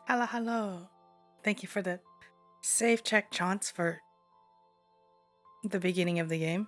Hello, hello. Thank you for the save check chance for the beginning of the game.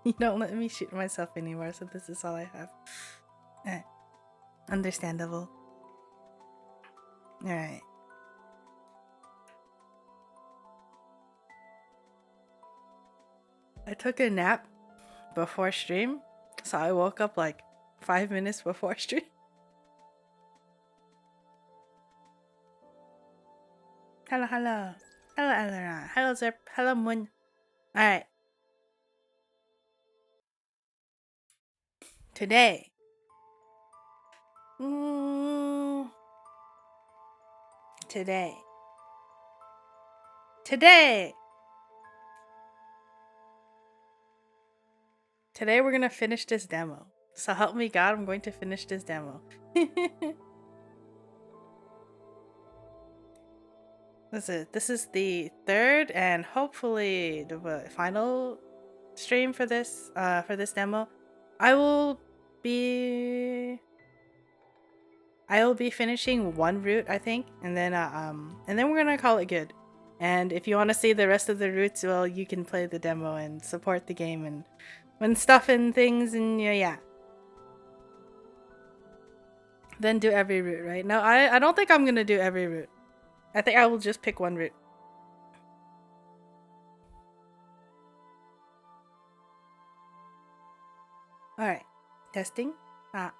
You don't let me shoot myself anymore, so this is all I have. Understandable. Alright. I took a nap before stream, so I woke up like 5 minutes before stream. Hello, hello. Hello, Elena. Hello, Zip. Hello, Moon. Alright. Today. Today. Today we're gonna finish this demo. So help me God, I'm going to finish this demo. This is the third and hopefully the final stream for this demo. I will be finishing one route, I think, and then we're gonna call it good. And if you want to see the rest of the routes, well, you can play the demo and support the game and when stuff and things and yeah. Then do every route, right? No, I don't think I'm gonna do every route. I think I will just pick one route. Alright. Testing. I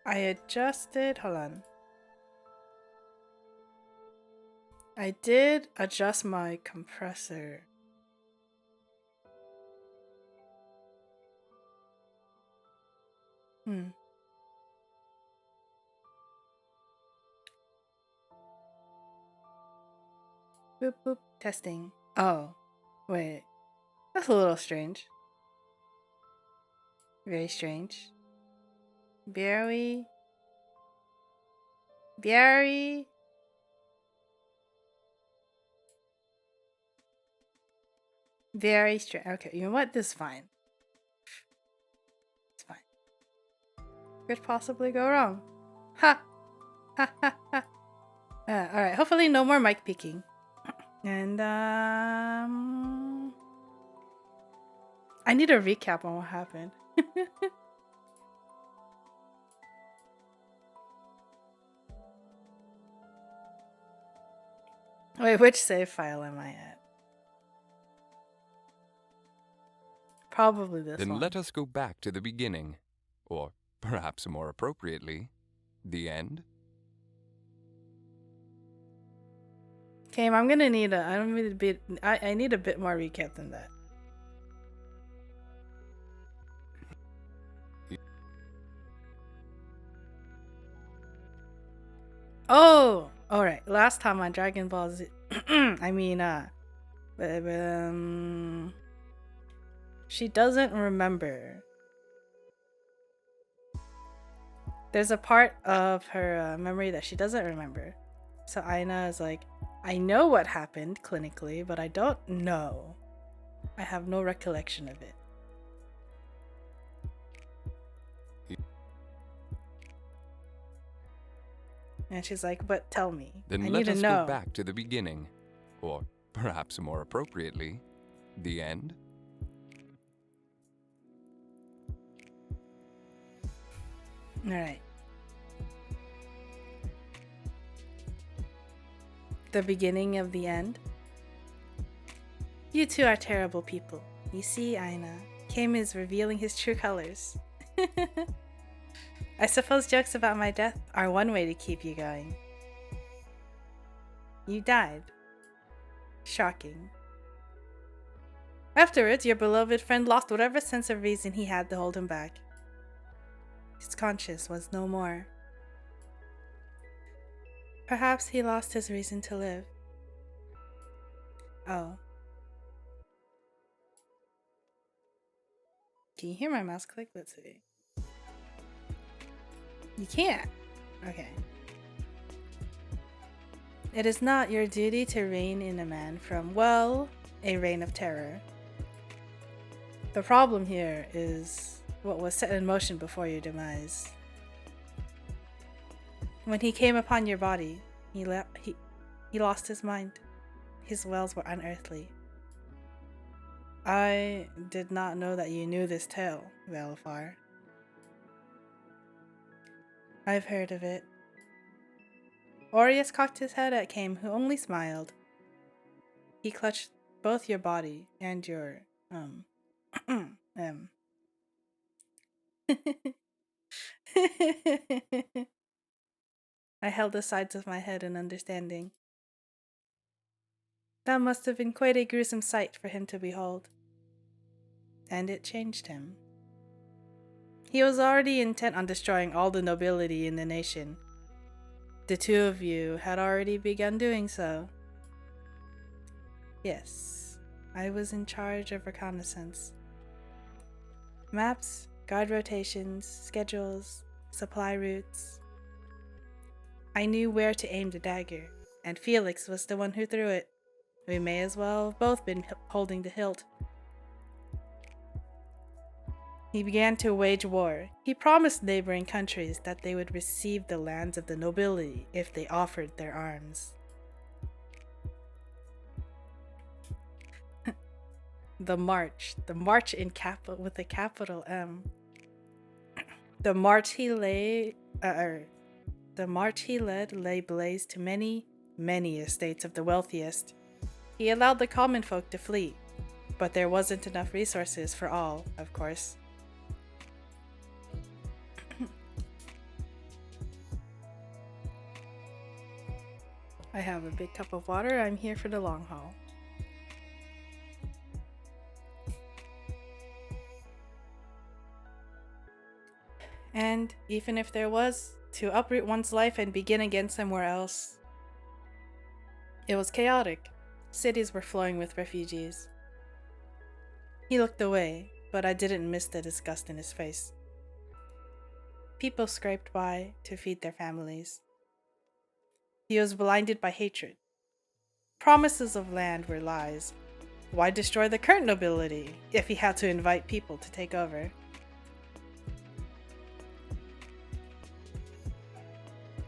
adjusted. Hold on. I did adjust my compressor. Boop, boop. Testing. Oh. Wait. That's a little strange. Very strange. Very strange. Okay, you know what? This is fine. It's fine. Could possibly go wrong. Ha! Ha ha ha. Alright, hopefully no more mic peeking. And I need a recap on what happened. Wait, which save file am I at? Probably this one. Then let us go back to the beginning. Or, perhaps more appropriately, the end. Okay, I'm gonna need I need a bit more recap than that. Oh! Alright, last time on Dragon Ball Z... she doesn't remember. There's a part of her memory that she doesn't remember. So Aina is like, I know what happened clinically, but I don't know. I have no recollection of it. And she's like, but tell me. Then I let need to us know. go back to the beginning. Or, perhaps more appropriately, the end. Alright. The beginning of the end. You two are terrible people. You see, Aina, Kim is revealing his true colors. I suppose jokes about my death are one way to keep you going. You died. Shocking. Afterwards, your beloved friend lost whatever sense of reason he had to hold him back. His conscience was no more. Perhaps he lost his reason to live. Oh. Can you hear my mouse click? Let's see. You can't. Okay. It is not your duty to rein in a man from, well, a reign of terror. The problem here is what was set in motion before your demise. When he came upon your body, he lost his mind. His wells were unearthly. I did not know that you knew this tale, Valafar. I've heard of it. Aureus cocked his head at Kame, who only smiled. He clutched both your body and your, I held the sides of my head in understanding. That must have been quite a gruesome sight for him to behold. And it changed him. He was already intent on destroying all the nobility in the nation. The two of you had already begun doing so. Yes, I was in charge of reconnaissance. Maps, guard rotations, schedules, supply routes. I knew where to aim the dagger, and Felix was the one who threw it. We may as well have both been holding the hilt. He began to wage war. He promised neighboring countries that they would receive the lands of the nobility if they offered their arms. The march with a capital M. The march he led lay blaze to many, many estates of the wealthiest. He allowed the common folk to flee, but there wasn't enough resources for all, of course. I have a big cup of water. I'm here for the long haul. And even if there was, to uproot one's life and begin again somewhere else, it was chaotic. Cities were flowing with refugees. He looked away, but I didn't miss the disgust in his face. People scraped by to feed their families. He was blinded by hatred. Promises of land were lies. Why destroy the current nobility if he had to invite people to take over?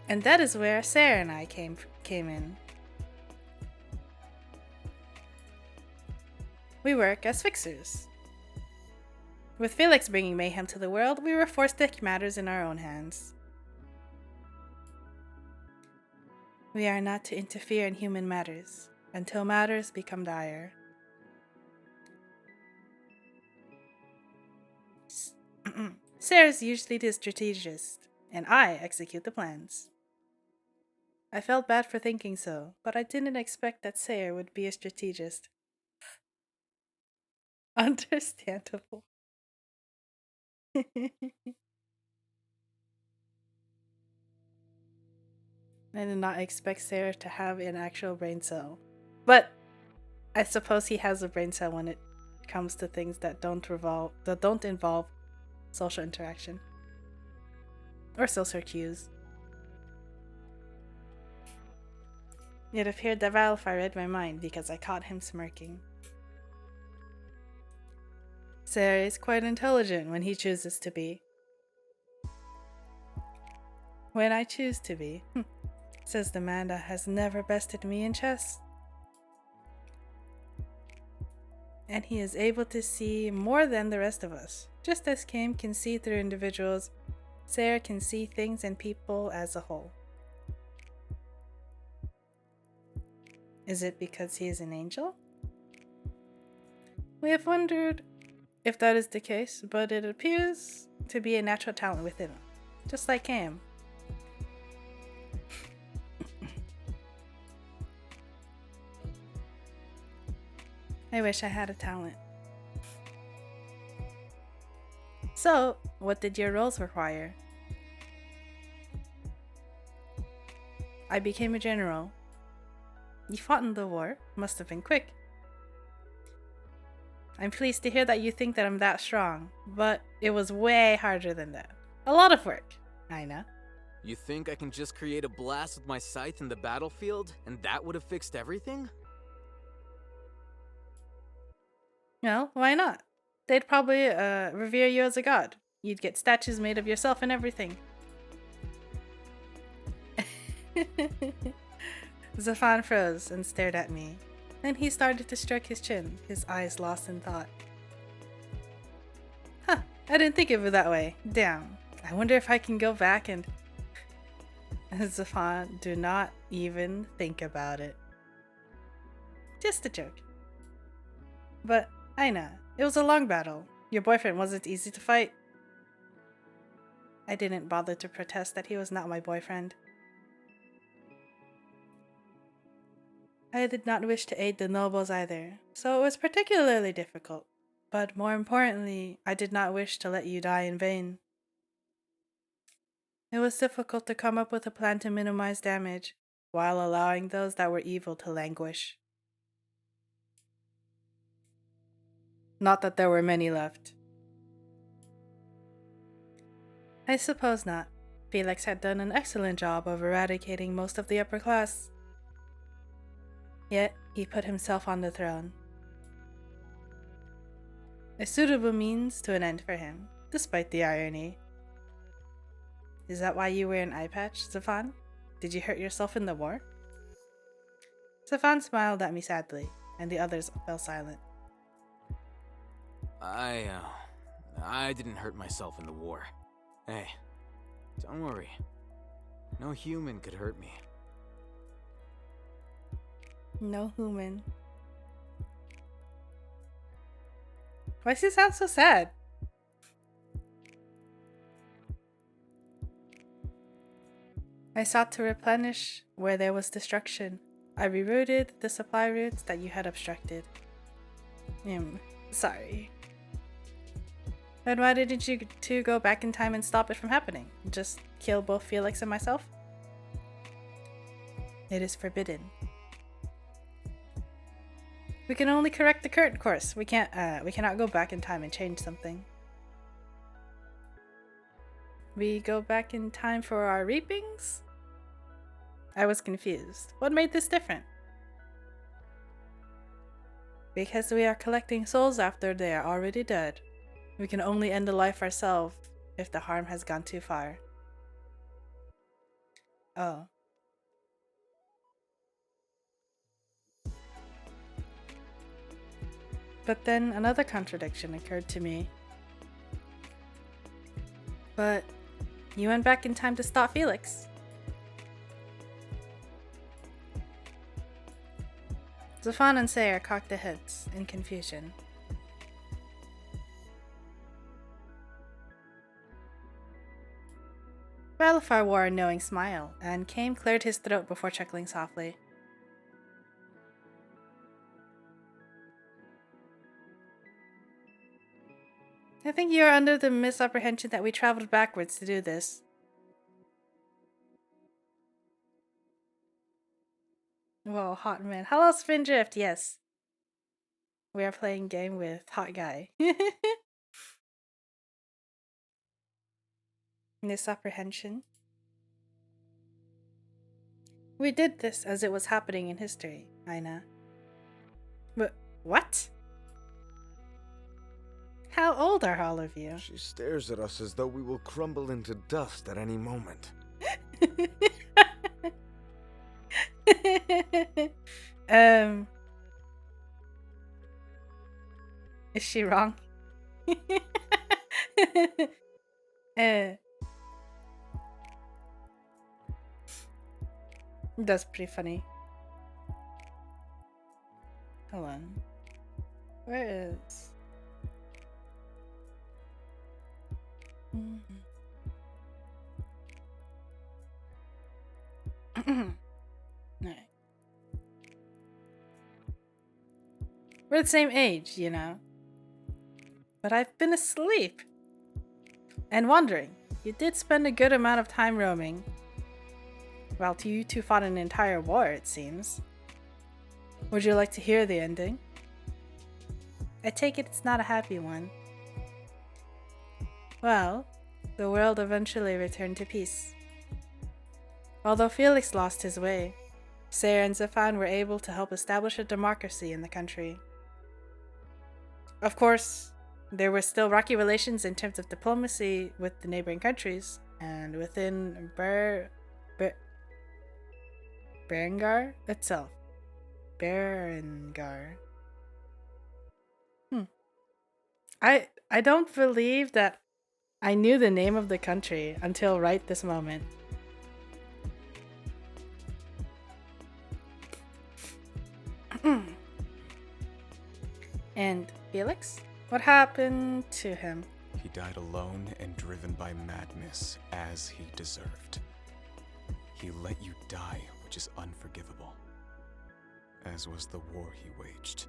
And that is where Sarah and I came in. We work as fixers. With Felix bringing mayhem to the world, we were forced to take matters in our own hands. We are not to interfere in human matters until matters become dire. Sarah's usually the strategist, and I execute the plans. I felt bad for thinking so, but I didn't expect that Sarah would be a strategist. Understandable. I did not expect Sarah to have an actual brain cell. But I suppose he has a brain cell when it comes to things that don't involve social interaction. Or social cues. It appeared that Valafar read my mind because I caught him smirking. Sarah is quite intelligent when he chooses to be. When I choose to be, says the man that has never bested me in chess. And he is able to see more than the rest of us. Just as Kim can see through individuals, Sarah can see things and people as a whole. Is it because he is an angel? We have wondered if that is the case, but it appears to be a natural talent within him, just like Cam. I wish I had a talent. So, what did your roles require? I became a general. You fought in the war. Must have been quick. I'm pleased to hear that you think that I'm that strong, but it was way harder than that. A lot of work, Aina. You think I can just create a blast with my scythe in the battlefield, and that would have fixed everything? No, why not? They'd probably revere you as a god. You'd get statues made of yourself and everything. Zafan froze and stared at me. Then he started to stroke his chin, his eyes lost in thought. Huh, I didn't think of it that way. Damn. I wonder if I can go back and... Zafan, do not even think about it. Just a joke. But, Aina, it was a long battle. Your boyfriend wasn't easy to fight. I didn't bother to protest that he was not my boyfriend. I did not wish to aid the nobles either, so it was particularly difficult. But more importantly, I did not wish to let you die in vain. It was difficult to come up with a plan to minimize damage, while allowing those that were evil to languish. Not that there were many left. I suppose not. Felix had done an excellent job of eradicating most of the upper class. Yet, he put himself on the throne. A suitable means to an end for him, despite the irony. Is that why you wear an eye patch, Zafan? Did you hurt yourself in the war? Zafan smiled at me sadly, and the others fell silent. I didn't hurt myself in the war. Hey, don't worry. No human could hurt me. No human. Why does he sound so sad? I sought to replenish where there was destruction. I rerouted the supply routes that you had obstructed. Sorry. Then why didn't you two go back in time and stop it from happening? Just kill both Felix and myself? It is forbidden. We can only correct the current course. We cannot go back in time and change something. We go back in time for our reapings? I was confused. What made this different? Because we are collecting souls after they are already dead. We can only end the life ourselves if the harm has gone too far. Oh. But then another contradiction occurred to me. But you went back in time to stop Felix. Zafan and Sayer cocked their heads in confusion. Balafar wore a knowing smile, and Kame cleared his throat before chuckling softly. I think you are under the misapprehension that we traveled backwards to do this. Whoa, hot man. Hello, Spindrift, yes. We are playing game with hot guy. Misapprehension. We did this as it was happening in history, Aina. But what? How old are all of you? She stares at us as though we will crumble into dust at any moment. Is she wrong? That's pretty funny. Hold on. Where is... Alright. We're the same age, you know. But I've been asleep. And wandering. You did spend a good amount of time roaming. Well, you two fought an entire war, it seems. Would you like to hear the ending? I take it it's not a happy one. Well, the world eventually returned to peace. Although Felix lost his way, Sarah and Zephan were able to help establish a democracy in the country. Of course, there were still rocky relations in terms of diplomacy with the neighboring countries, and within Berengar itself. Berengar. I don't believe that I knew the name of the country until right this moment. And Felix? What happened to him? He died alone and driven by madness, as he deserved. He let you die, which is unforgivable, as was the war he waged.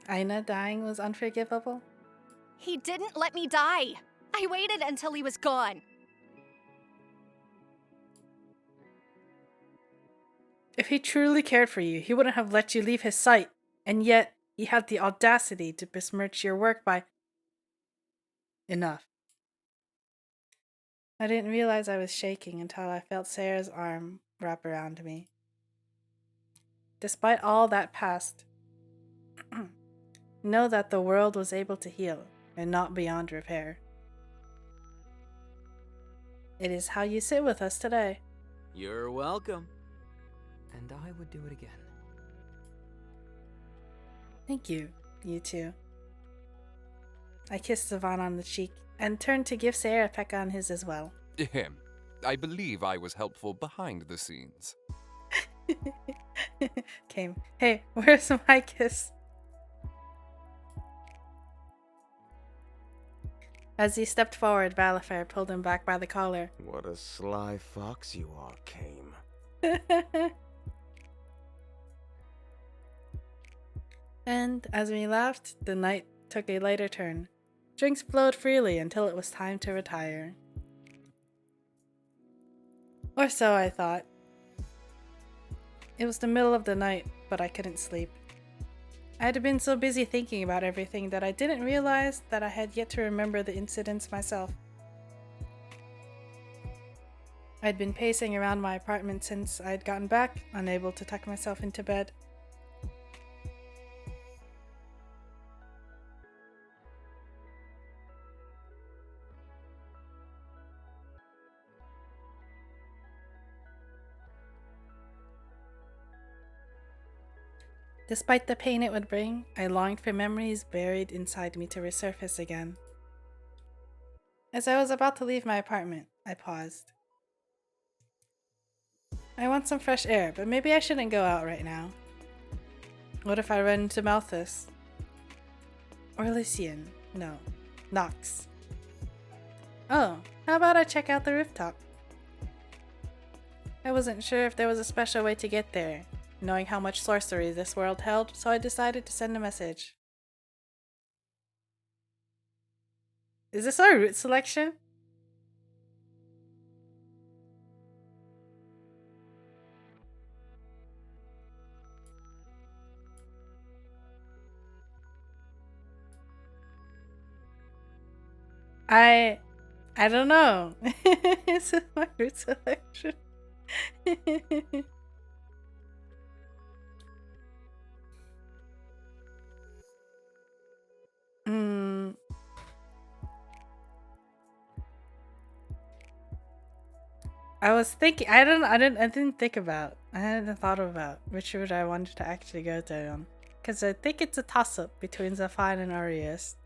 Aina dying was unforgivable? He didn't let me die. I waited until he was gone. If he truly cared for you, he wouldn't have let you leave his sight, and yet he had the audacity to besmirch your work by... Enough. I didn't realize I was shaking until I felt Sarah's arm wrap around me. Despite all that past, know that the world was able to heal and not beyond repair. It is how you sit with us today. You're welcome. And I would do it again. Thank you, you two. I kissed Zephan on the cheek and turned to give Sarah a peck on his as well. Ahem. I believe I was helpful behind the scenes. Came. Hey, where's my kiss? As he stepped forward, Valifair pulled him back by the collar. What a sly fox you are, Kame. And as we laughed, the night took a lighter turn. Drinks flowed freely until it was time to retire. Or so I thought. It was the middle of the night, but I couldn't sleep. I had been so busy thinking about everything that I didn't realize that I had yet to remember the incidents myself. I'd been pacing around my apartment since I'd gotten back, unable to tuck myself into bed. Despite the pain it would bring, I longed for memories buried inside me to resurface again. As I was about to leave my apartment, I paused. I want some fresh air, but maybe I shouldn't go out right now. What if I run into Malthus? Or Lycian? No, Nox. Oh, how about I check out the rooftop? I wasn't sure if there was a special way to get there, knowing how much sorcery this world held, so I decided to send a message. Is this our route selection? I don't know. Is this my route selection? I was thinking. I didn't think about. I hadn't thought about which route I wanted to actually go down, because I think it's a toss-up between Zephan and Aries.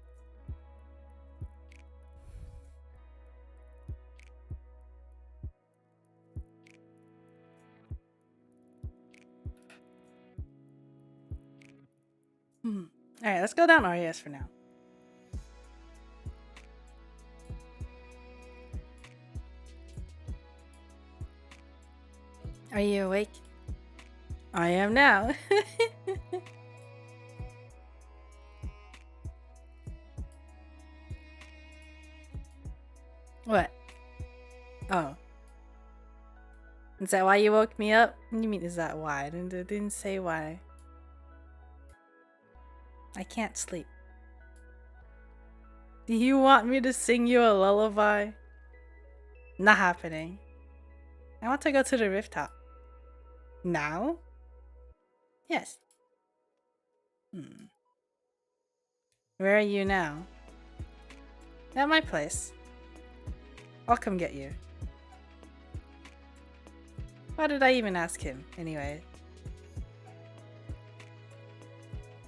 Alright, let's go down Aries for now. Are you awake? I am now. What? Oh. Is that why you woke me up? What do you mean, is that why? I didn't say why. I can't sleep. Do you want me to sing you a lullaby? Not happening. I want to go to the rooftop. Now? Yes. Where are you now? At my place. I'll come get you. Why did I even ask him, anyway?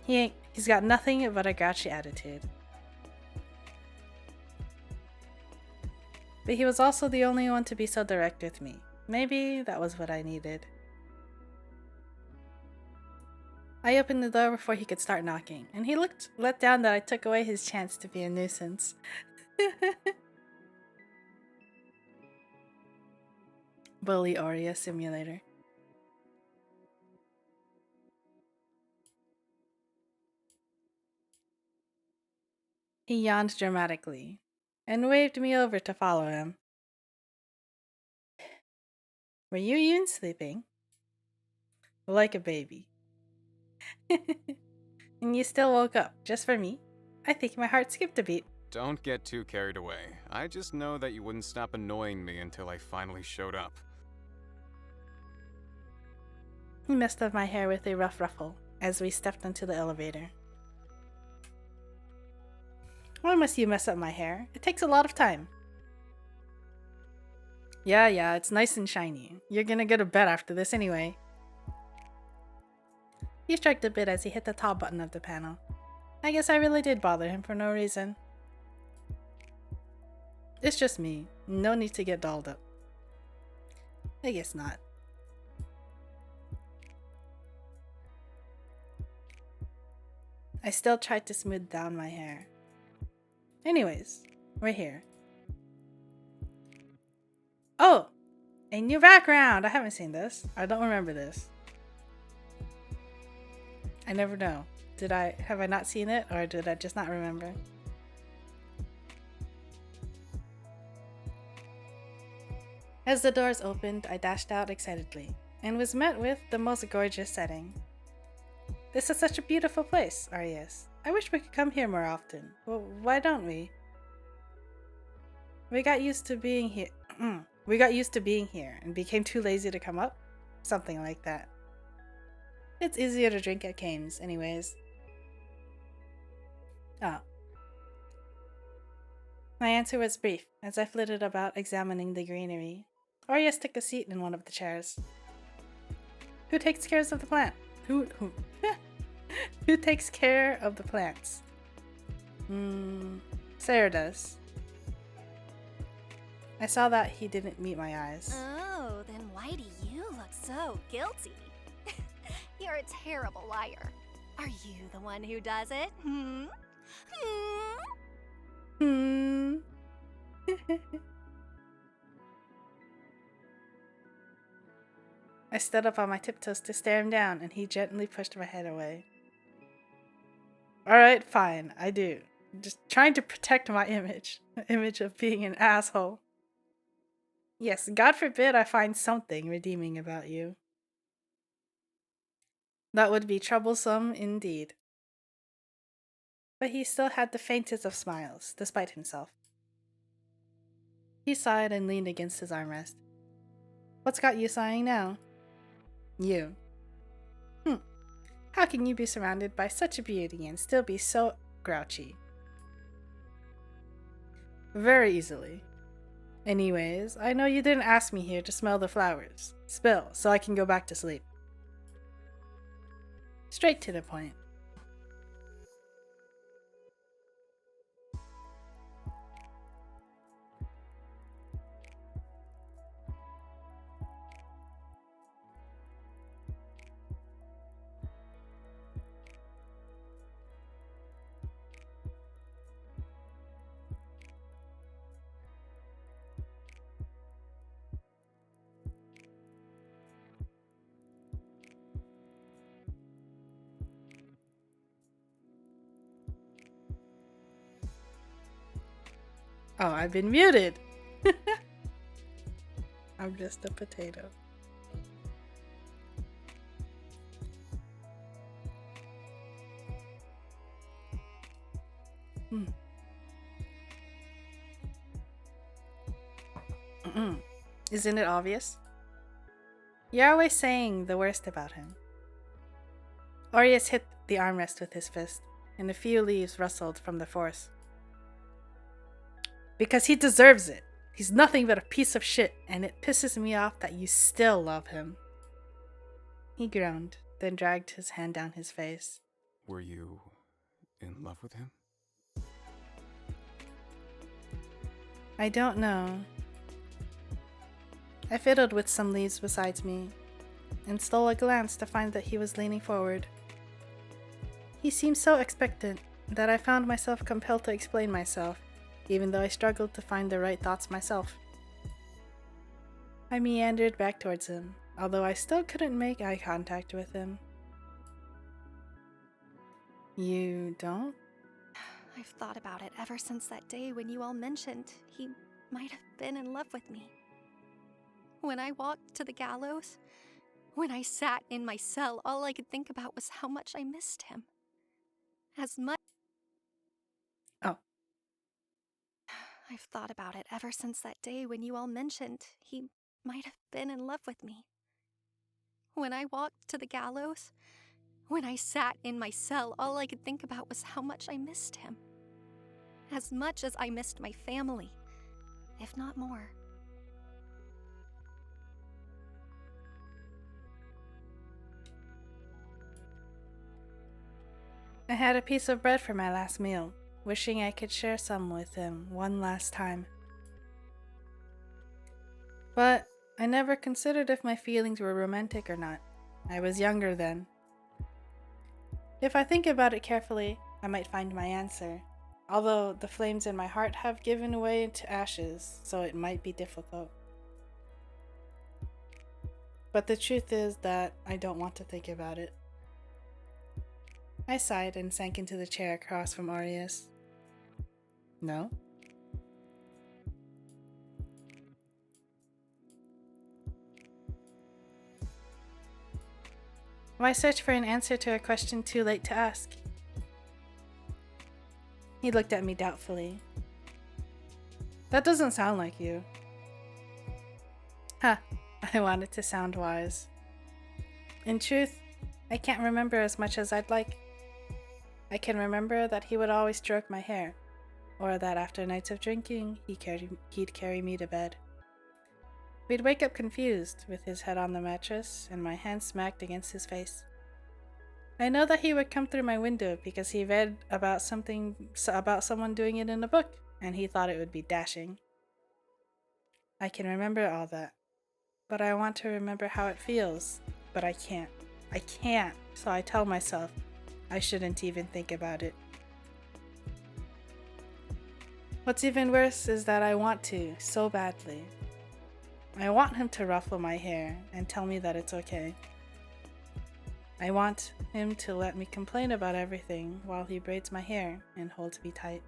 He's got nothing but a grouchy attitude. But he was also the only one to be so direct with me. Maybe that was what I needed. I opened the door before he could start knocking, and he looked let down that I took away his chance to be a nuisance. Bully Oreo Simulator. He yawned dramatically and waved me over to follow him. Were you even sleeping? Like a baby. And you still woke up just for me? I think my heart skipped a beat. Don't get too carried away. I just know that you wouldn't stop annoying me until I finally showed up. He messed up my hair with a rough ruffle as we stepped into the elevator. Why must you mess up my hair? It takes a lot of time. Yeah, it's nice and shiny. You're gonna go to bed after this anyway. He shrugged a bit as he hit the top button of the panel. I guess I really did bother him for no reason. It's just me. No need to get dolled up. I guess not. I still tried to smooth down my hair. Anyways, we're here. Oh! A new background! I haven't seen this. I don't remember this. I never know. Have I not seen it, or did I just not remember? As the doors opened, I dashed out excitedly, and was met with the most gorgeous setting. This is such a beautiful place, Arias. I wish we could come here more often. Well, why don't we? We got used to being here. And became too lazy to come up? Something like that. It's easier to drink at Kane's, anyways. Oh. My answer was brief, as I flitted about examining the greenery. Arias took a seat in one of the chairs. Who takes care of the plant? Who takes care of the plants? Sarah does. I saw that he didn't meet my eyes. Oh, then why do you look so guilty? You're a terrible liar. Are you the one who does it? I stood up on my tiptoes to stare him down, and he gently pushed my head away. Alright, fine, I do. Just trying to protect my image. The image of being an asshole. Yes, God forbid I find something redeeming about you. That would be troublesome indeed. But he still had the faintest of smiles, despite himself. He sighed and leaned against his armrest. What's got you sighing now? You. How can you be surrounded by such a beauty and still be so grouchy? Very easily. Anyways, I know you didn't ask me here to smell the flowers. Spill, so I can go back to sleep. Straight to the point. Oh, I've been muted. I'm just a potato. Isn't it obvious? You're always saying the worst about him. Aureus hit the armrest with his fist, and a few leaves rustled from the forest. Because he deserves it. He's nothing but a piece of shit, and it pisses me off that you still love him. He groaned, then dragged his hand down his face. Were you in love with him? I don't know. I fiddled with some leaves beside me, and stole a glance to find that he was leaning forward. He seemed so expectant that I found myself compelled to explain myself, even though I struggled to find the right thoughts myself. I meandered back towards him, although I still couldn't make eye contact with him. You don't? I've thought about it ever since that day when you all mentioned he might have been in love with me. When I walked to the gallows, when I sat in my cell, all I could think about was how much I missed him. As much. Oh. I've thought about it ever since that day when you all mentioned he might have been in love with me. When I walked to the gallows, when I sat in my cell, all I could think about was how much I missed him. As much as I missed my family, if not more. I had a piece of bread for my last meal, wishing I could share some with him one last time. But I never considered if my feelings were romantic or not. I was younger then. If I think about it carefully, I might find my answer, although the flames in my heart have given way to ashes, so it might be difficult. But the truth is that I don't want to think about it. I sighed and sank into the chair across from Aureus. No? Why search for an answer to a question too late to ask? He looked at me doubtfully. That doesn't sound like you. Huh, I wanted to sound wise. In truth, I can't remember as much as I'd like. I can remember that he would always stroke my hair, or that after nights of drinking, he'd carry me to bed. We'd wake up confused, with his head on the mattress and my hand smacked against his face. I know that he would come through my window because he read about someone doing it in a book, and he thought it would be dashing. I can remember all that, but I want to remember how it feels, but I can't. I can't, so I tell myself I shouldn't even think about it. What's even worse is that I want to, so badly. I want him to ruffle my hair and tell me that it's okay. I want him to let me complain about everything while he braids my hair and holds me tight.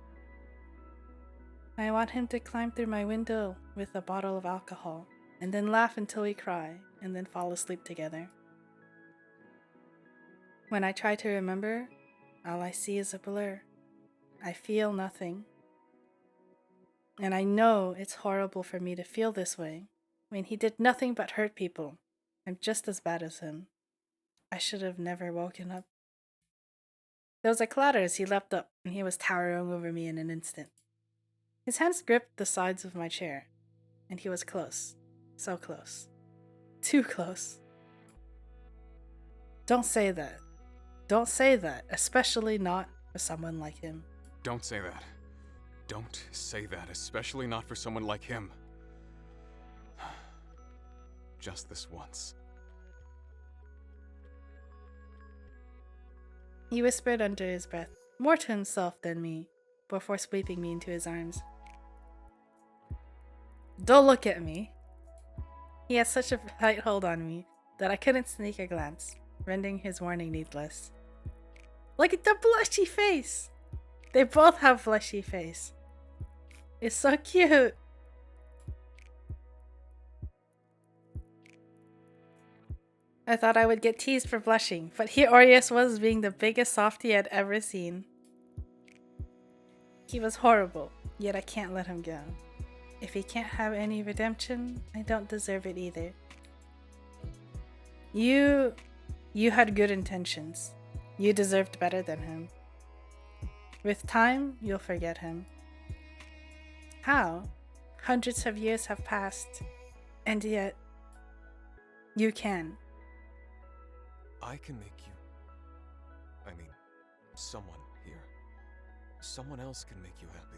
I want him to climb through my window with a bottle of alcohol and then laugh until we cry and then fall asleep together. When I try to remember, all I see is a blur. I feel nothing. And I know it's horrible for me to feel this way. I mean, he did nothing but hurt people. I'm just as bad as him. I should have never woken up. There was a clatter as he leapt up, and he was towering over me in an instant. His hands gripped the sides of my chair, and he was close. So close. Too close. Don't say that. Don't say that, especially not for someone like him. Don't say that. Don't say that, especially not for someone like him. Just this once. He whispered under his breath, more to himself than me, before sweeping me into his arms. Don't look at me. He had such a tight hold on me that I couldn't sneak a glance, rendering his warning needless. Look at the blushy face! They both have blushy face. It's so cute. I thought I would get teased for blushing, but here Aureus was being the biggest softie I'd ever seen. He was horrible, yet I can't let him go. If he can't have any redemption, I don't deserve it either. You had good intentions. You deserved better than him. With time, you'll forget him. How? Hundreds of years have passed, and yet you can. I can make you. I mean, someone here. Someone else can make you happy.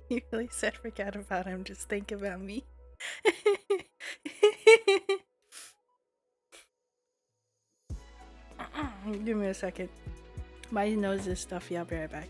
You really said forget about him, just think about me. Give me a second. My nose is stuffy, I'll be right back.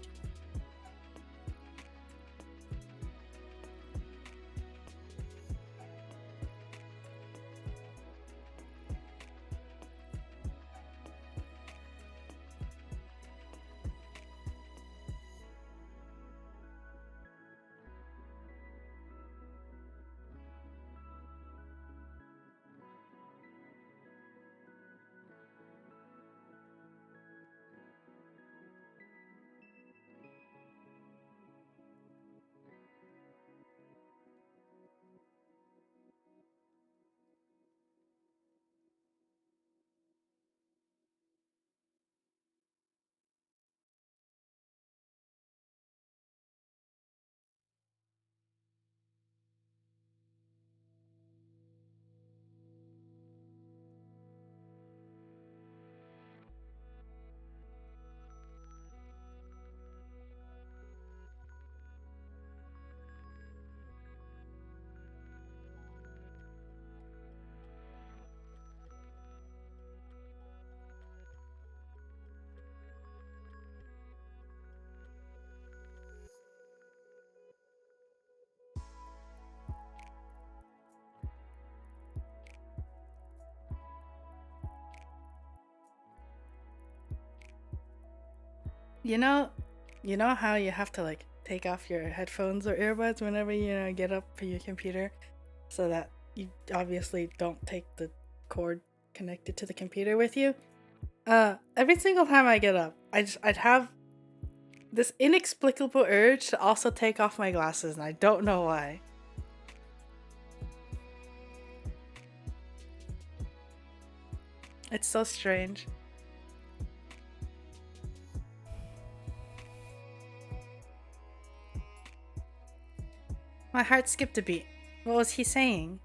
You know how you have to like take off your headphones or earbuds whenever you get up for your computer, so that you obviously don't take the cord connected to the computer with you. Every single time I get up, I'd have this inexplicable urge to also take off my glasses, and I don't know why. It's so strange. My heart skipped a beat. What was he saying?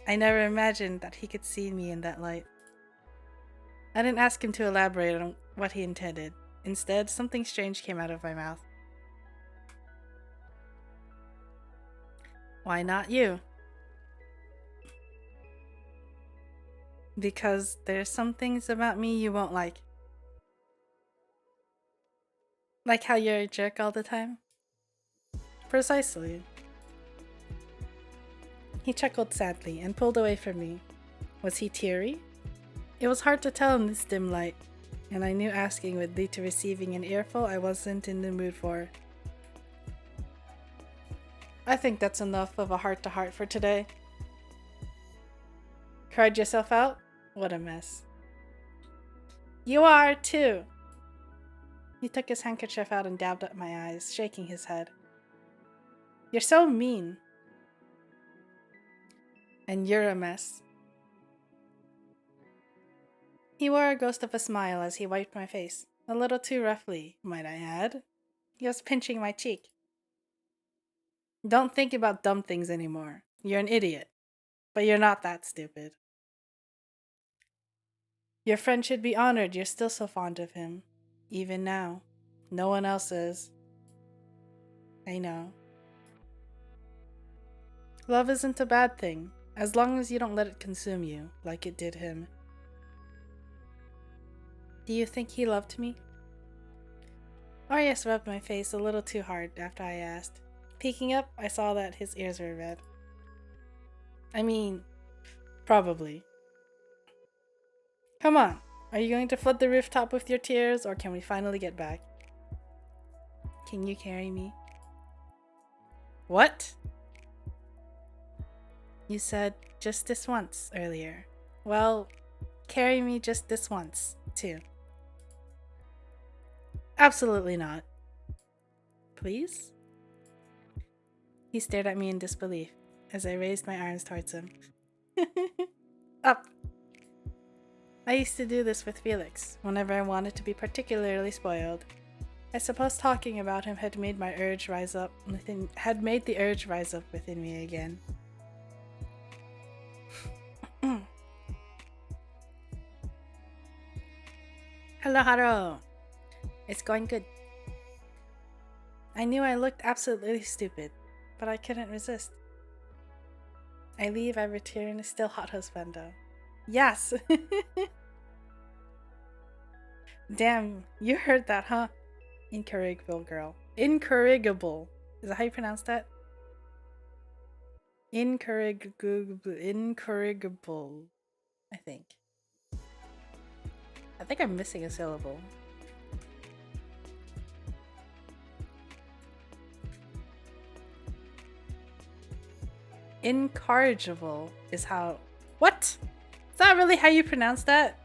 I never imagined that he could see me in that light. I didn't ask him to elaborate on what he intended. Instead, something strange came out of my mouth. Why not you? Because there's some things about me you won't like. Like how you're a jerk all the time? Precisely. He chuckled sadly and pulled away from me. Was he teary? It was hard to tell in this dim light, and I knew asking would lead to receiving an earful I wasn't in the mood for. I think that's enough of a heart-to-heart for today. Cried yourself out? What a mess. You are, too! He took his handkerchief out and dabbed at my eyes, shaking his head. You're so mean. And you're a mess. He wore a ghost of a smile as he wiped my face, a little too roughly, might I add. He was pinching my cheek. Don't think about dumb things anymore. You're an idiot. But you're not that stupid. Your friend should be honored you're still so fond of him. Even now. No one else is. I know. Love isn't a bad thing, as long as you don't let it consume you, like it did him. Do you think he loved me? Arias rubbed my face a little too hard after I asked. Peeking up, I saw that his ears were red. I mean, probably. Come on, are you going to flood the rooftop with your tears, or can we finally get back? Can you carry me? What? You said just this once earlier. Well, carry me just this once, too? Absolutely not. Please? He stared at me in disbelief as I raised my arms towards him. Up! I used to do this with Felix whenever I wanted to be particularly spoiled. I suppose talking about him had made the urge rise up within me again. Hello, Haro. It's going good. I knew I looked absolutely stupid, but I couldn't resist. I leave, I return, still hot husbando. Yes! Damn, you heard that, huh? Incorrigible girl. Incorrigible. Is that how you pronounce that? Incorrigible. I think I'm missing a syllable. Incorrigible is how... What? Is that really how you pronounce that?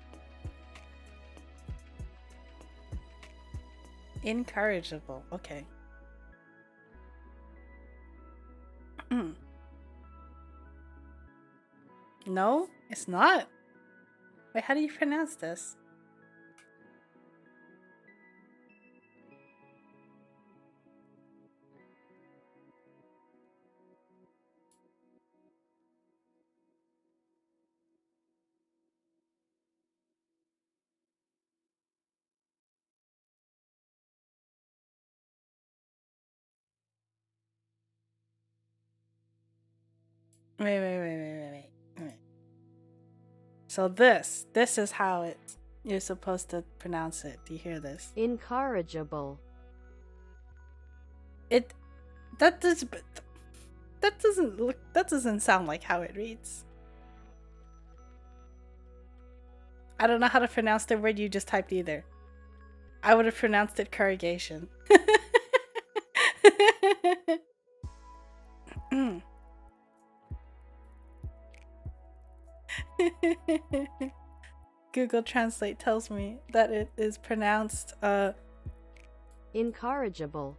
Incorrigible. Okay. No, it's not. Wait, how do you pronounce this? Wait. So this is how you're supposed to pronounce it. Do you hear this? Incorrigible. That doesn't sound like how it reads. I don't know how to pronounce the word you just typed either. I would have pronounced it corrugation. Google Translate tells me that it is pronounced Incorrigible.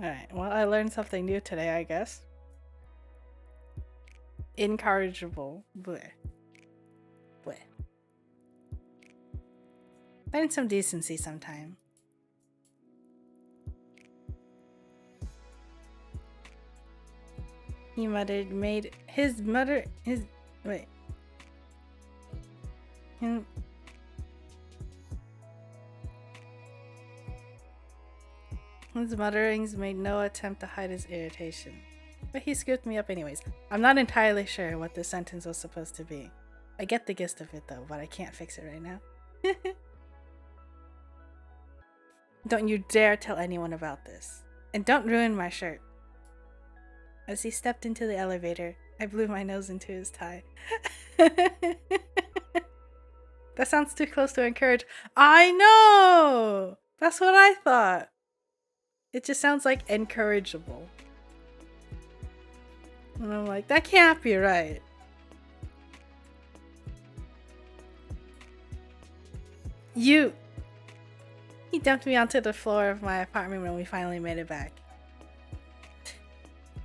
Alright, well, I learned something new today, I guess. Incorrigible. Bleh. Bleh. Learn some decency sometime. He muttered, his mutterings made no attempt to hide his irritation. But he scooped me up anyways. I'm not entirely sure what this sentence was supposed to be. I get the gist of it though, but I can't fix it right now. Don't you dare tell anyone about this. And don't ruin my shirt. As he stepped into the elevator, I blew my nose into his tie. That sounds too close to encourage. I know! That's what I thought. It just sounds like encourageable. And I'm like, that can't be right. He dumped me onto the floor of my apartment when we finally made it back.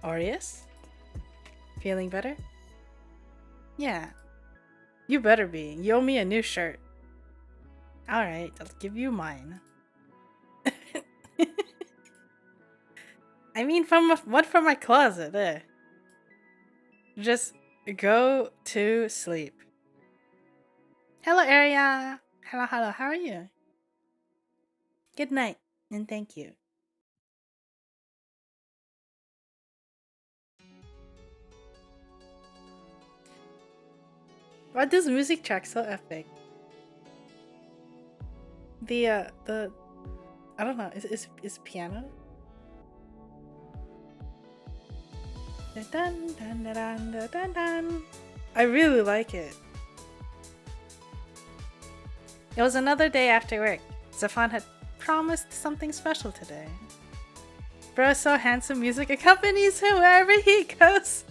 Aries? Feeling better? Yeah. You better be. You owe me a new shirt. Alright, I'll give you mine. I mean, one from my closet. There. Just go to sleep. Hello, Aria. Hello. How are you? Good night, and thank you. Why this music track so epic? I don't know. Is piano? Dun, dun, dun, dun, dun, dun, dun. I really like it. It was another day after work. Zafan had promised something special today. Bro, so handsome music accompanies him wherever he goes.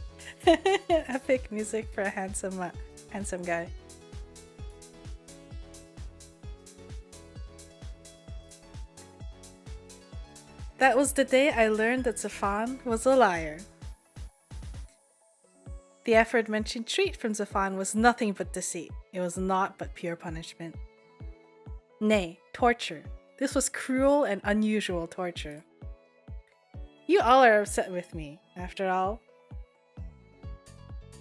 Epic music for a handsome guy. That was the day I learned that Zafan was a liar. The aforementioned treat from Zafan was nothing but deceit. It was naught but pure punishment. Nay, torture. This was cruel and unusual torture. You all are upset with me, after all.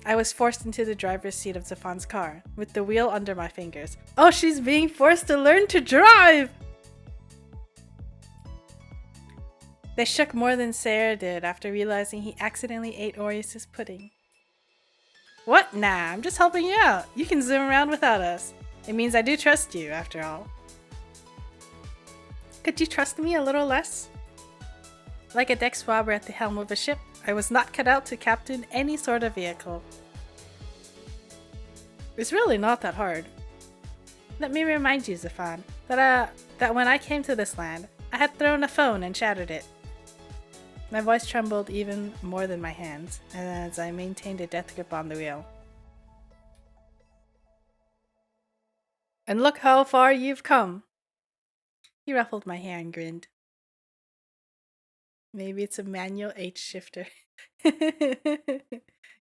I was forced into the driver's seat of Zafan's car, with the wheel under my fingers. Oh, she's being forced to learn to drive! They shook more than Sarah did after realizing he accidentally ate Orius' pudding. What? Nah, I'm just helping you out. You can zoom around without us. It means I do trust you, after all. Could you trust me a little less? Like a deck swabber at the helm of a ship, I was not cut out to captain any sort of vehicle. It's really not that hard. Let me remind you, Zafan, that when I came to this land, I had thrown a phone and shattered it. My voice trembled even more than my hands, as I maintained a death grip on the wheel. And look how far you've come. He ruffled my hair and grinned. Maybe it's a manual H shifter. Can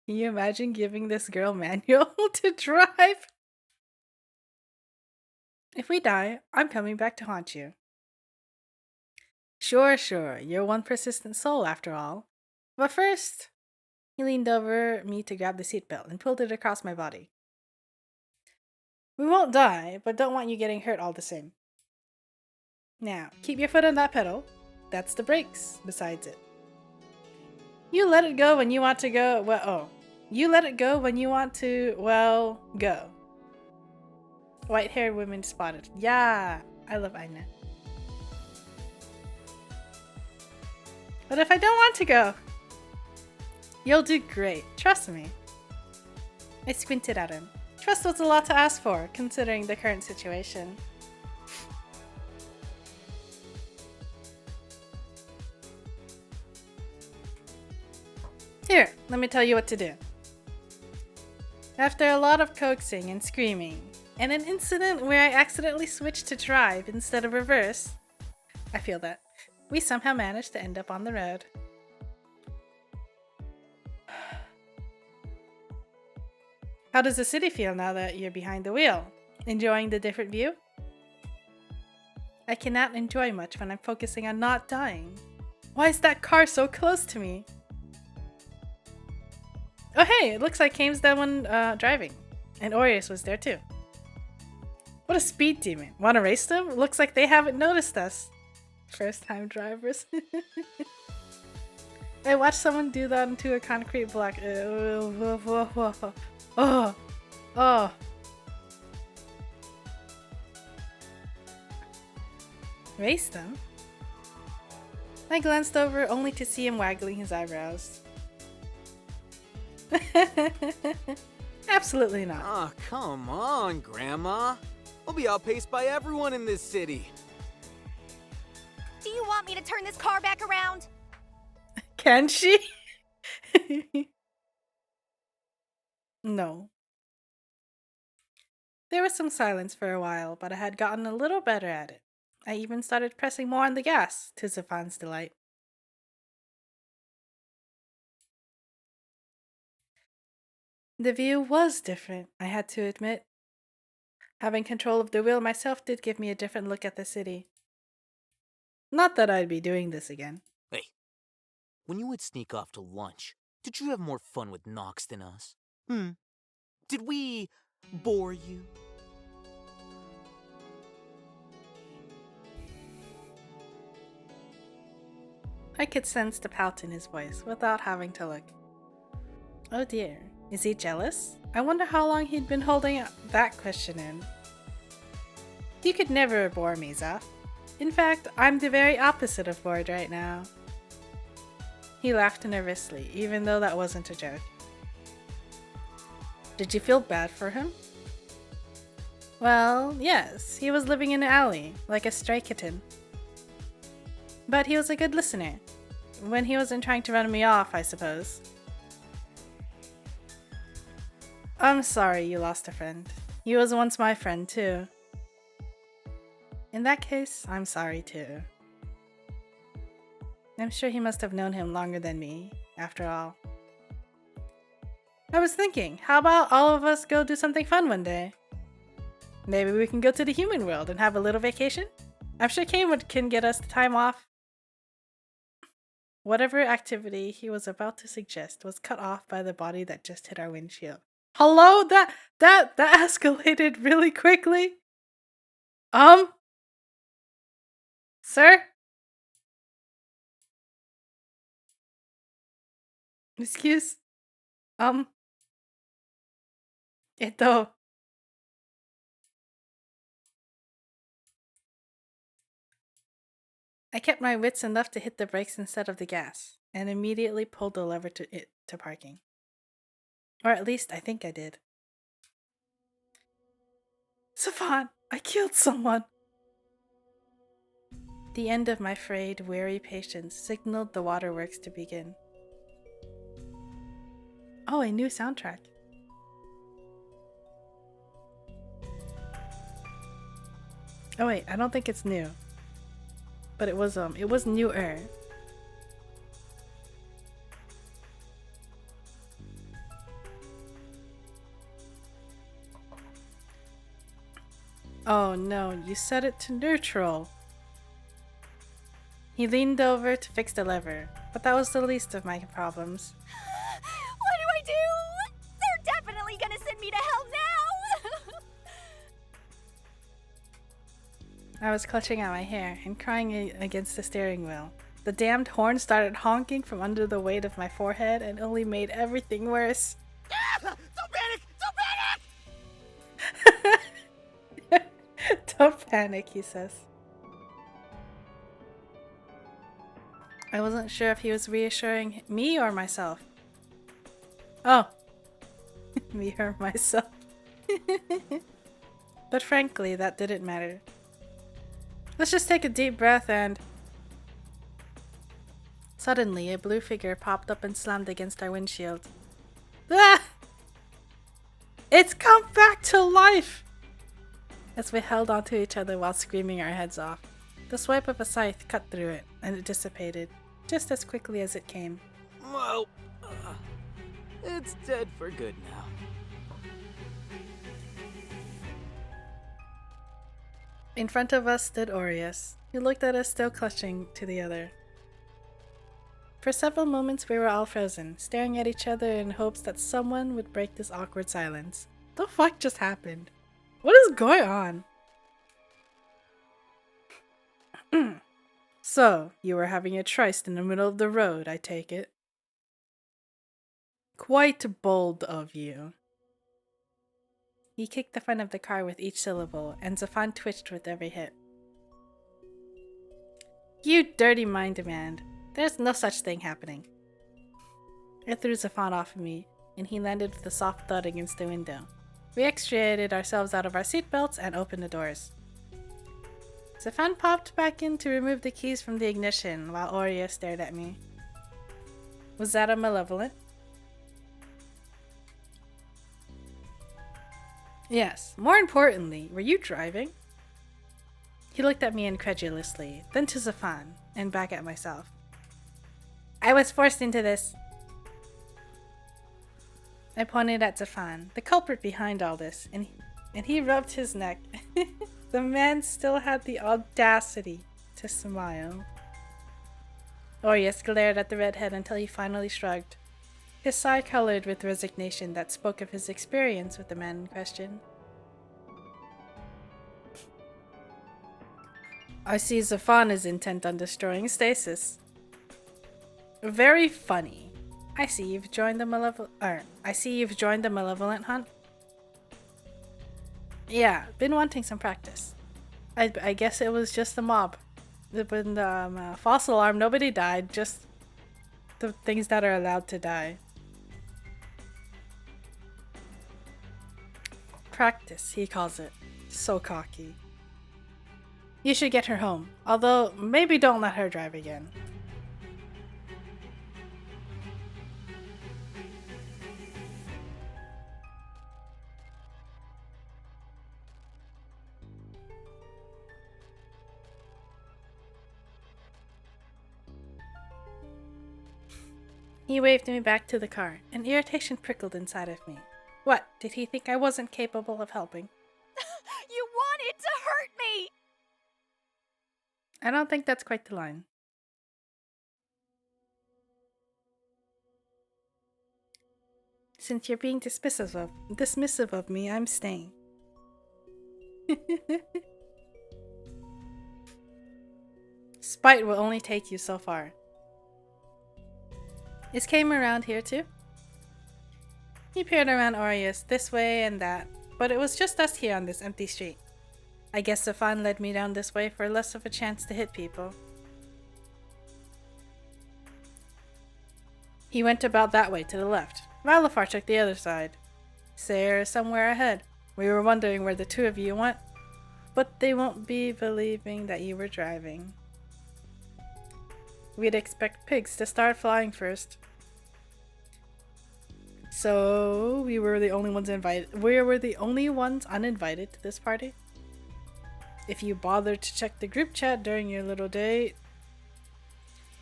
you imagine giving this girl manual to drive? If we die, I'm coming back to haunt you. Sure, you're one persistent soul after all. But first, he leaned over me to grab the seatbelt and pulled it across my body. We won't die, but don't want you getting hurt all the same. Now, keep your foot on that pedal. That's the brakes besides it. You let it go when you want to go, you let it go when you want to, go. White-haired woman spotted. Yeah, I love Aina. But if I don't want to go, you'll do great. Trust me. I squinted at him. Trust was a lot to ask for, considering the current situation. Here, let me tell you what to do. After a lot of coaxing and screaming, and an incident where I accidentally switched to drive instead of reverse, I feel that, we somehow managed to end up on the road. How does the city feel now that you're behind the wheel? Enjoying the different view? I cannot enjoy much when I'm focusing on not dying. Why is that car so close to me? Oh hey, it looks like Kane's the one driving. And Orius was there too. What a speed demon. Wanna race them? Looks like they haven't noticed us. First time drivers. I watched someone do that into a concrete block. Oh. Race them? I glanced over only to see him waggling his eyebrows. Absolutely not. Oh, come on, Grandma. We'll be outpaced by everyone in this city. Do you want me to turn this car back around? Can she? No. There was some silence for a while, but I had gotten a little better at it. I even started pressing more on the gas, to Zafan's delight. The view was different, I had to admit. Having control of the wheel myself did give me a different look at the city. Not that I'd be doing this again. Hey, when you would sneak off to lunch, did you have more fun with Nox than us? Did we bore you? I could sense the pout in his voice without having to look. Oh dear, is he jealous? I wonder how long he'd been holding that question in. You could never bore me, Zaf. In fact, I'm the very opposite of bored right now. He laughed nervously, even though that wasn't a joke. Did you feel bad for him? Well, yes, he was living in an alley, like a stray kitten. But he was a good listener. When he wasn't trying to run me off, I suppose. I'm sorry you lost a friend. He was once my friend, too. In that case, I'm sorry, too. I'm sure he must have known him longer than me, after all. I was thinking, how about all of us go do something fun one day? Maybe we can go to the human world and have a little vacation? I'm sure can get us the time off. Whatever activity he was about to suggest was cut off by the body that just hit our windshield. Hello? That escalated really quickly. Sir? Excuse? Eto. I kept my wits enough to hit the brakes instead of the gas, and immediately pulled the lever to parking. Or at least I think I did. Savon, I killed someone! The end of my frayed, weary patience signaled the waterworks to begin. Oh, a new soundtrack. Oh wait, I don't think it's new. But it was newer. Oh no, you set it to neutral. He leaned over to fix the lever, but that was the least of my problems. What do I do? They're definitely gonna send me to hell now! I was clutching at my hair and crying against the steering wheel. The damned horn started honking from under the weight of my forehead and only made everything worse. Don't panic! Don't panic! Don't panic, he says. I wasn't sure if he was reassuring me or myself. Oh. Me or myself. But frankly, that didn't matter. Let's just take a deep breath and... Suddenly, a blue figure popped up and slammed against our windshield. Ah! It's come back to life! As we held onto each other while screaming our heads off. The swipe of a scythe cut through it, and it dissipated, just as quickly as it came. Well, it's dead for good now. In front of us stood Aureus. He looked at us, still clutching to the other. For several moments we were all frozen, staring at each other in hopes that someone would break this awkward silence. The fuck just happened? What is going on? So, you were having a tryst in the middle of the road, I take it. Quite bold of you. He kicked the front of the car with each syllable, and Zafan twitched with every hit. You dirty mind demand. There's no such thing happening. I threw Zafan off of me, and he landed with a soft thud against the window. We extricated ourselves out of our seatbelts and opened the doors. Zafan popped back in to remove the keys from the ignition while Aureus stared at me. Was that a malevolent? Yes. More importantly, were you driving? He looked at me incredulously, then to Zafan, and back at myself. I was forced into this. I pointed at Zafan, the culprit behind all this, and he rubbed his neck. The man still had the audacity to smile. Aureus glared at the redhead until he finally shrugged. His sigh colored with resignation that spoke of his experience with the man in question. I see Zafan is intent on destroying stasis. Very funny. I see you've joined the malevolent hunt. Yeah, been wanting some practice. I guess it was just the mob. When the false alarm, nobody died, just the things that are allowed to die. Practice, he calls it. So cocky. You should get her home, although maybe don't let her drive again. He waved me back to the car, and irritation prickled inside of me. What, did he think I wasn't capable of helping? You wanted to hurt me! I don't think that's quite the line. Since you're being dismissive of me, I'm staying. Spite will only take you so far. Is Came around here too? He peered around Aureus this way and that, but it was just us here on this empty street. I guess Zafan led me down this way for less of a chance to hit people. He went about that way to the left. Malafar took the other side. Sayre is somewhere ahead. We were wondering where the two of you went, but they won't be believing that you were driving. We'd expect pigs to start flying first. So, we were the only ones invited. We were the only ones uninvited to this party. If you bothered to check the group chat during your little date,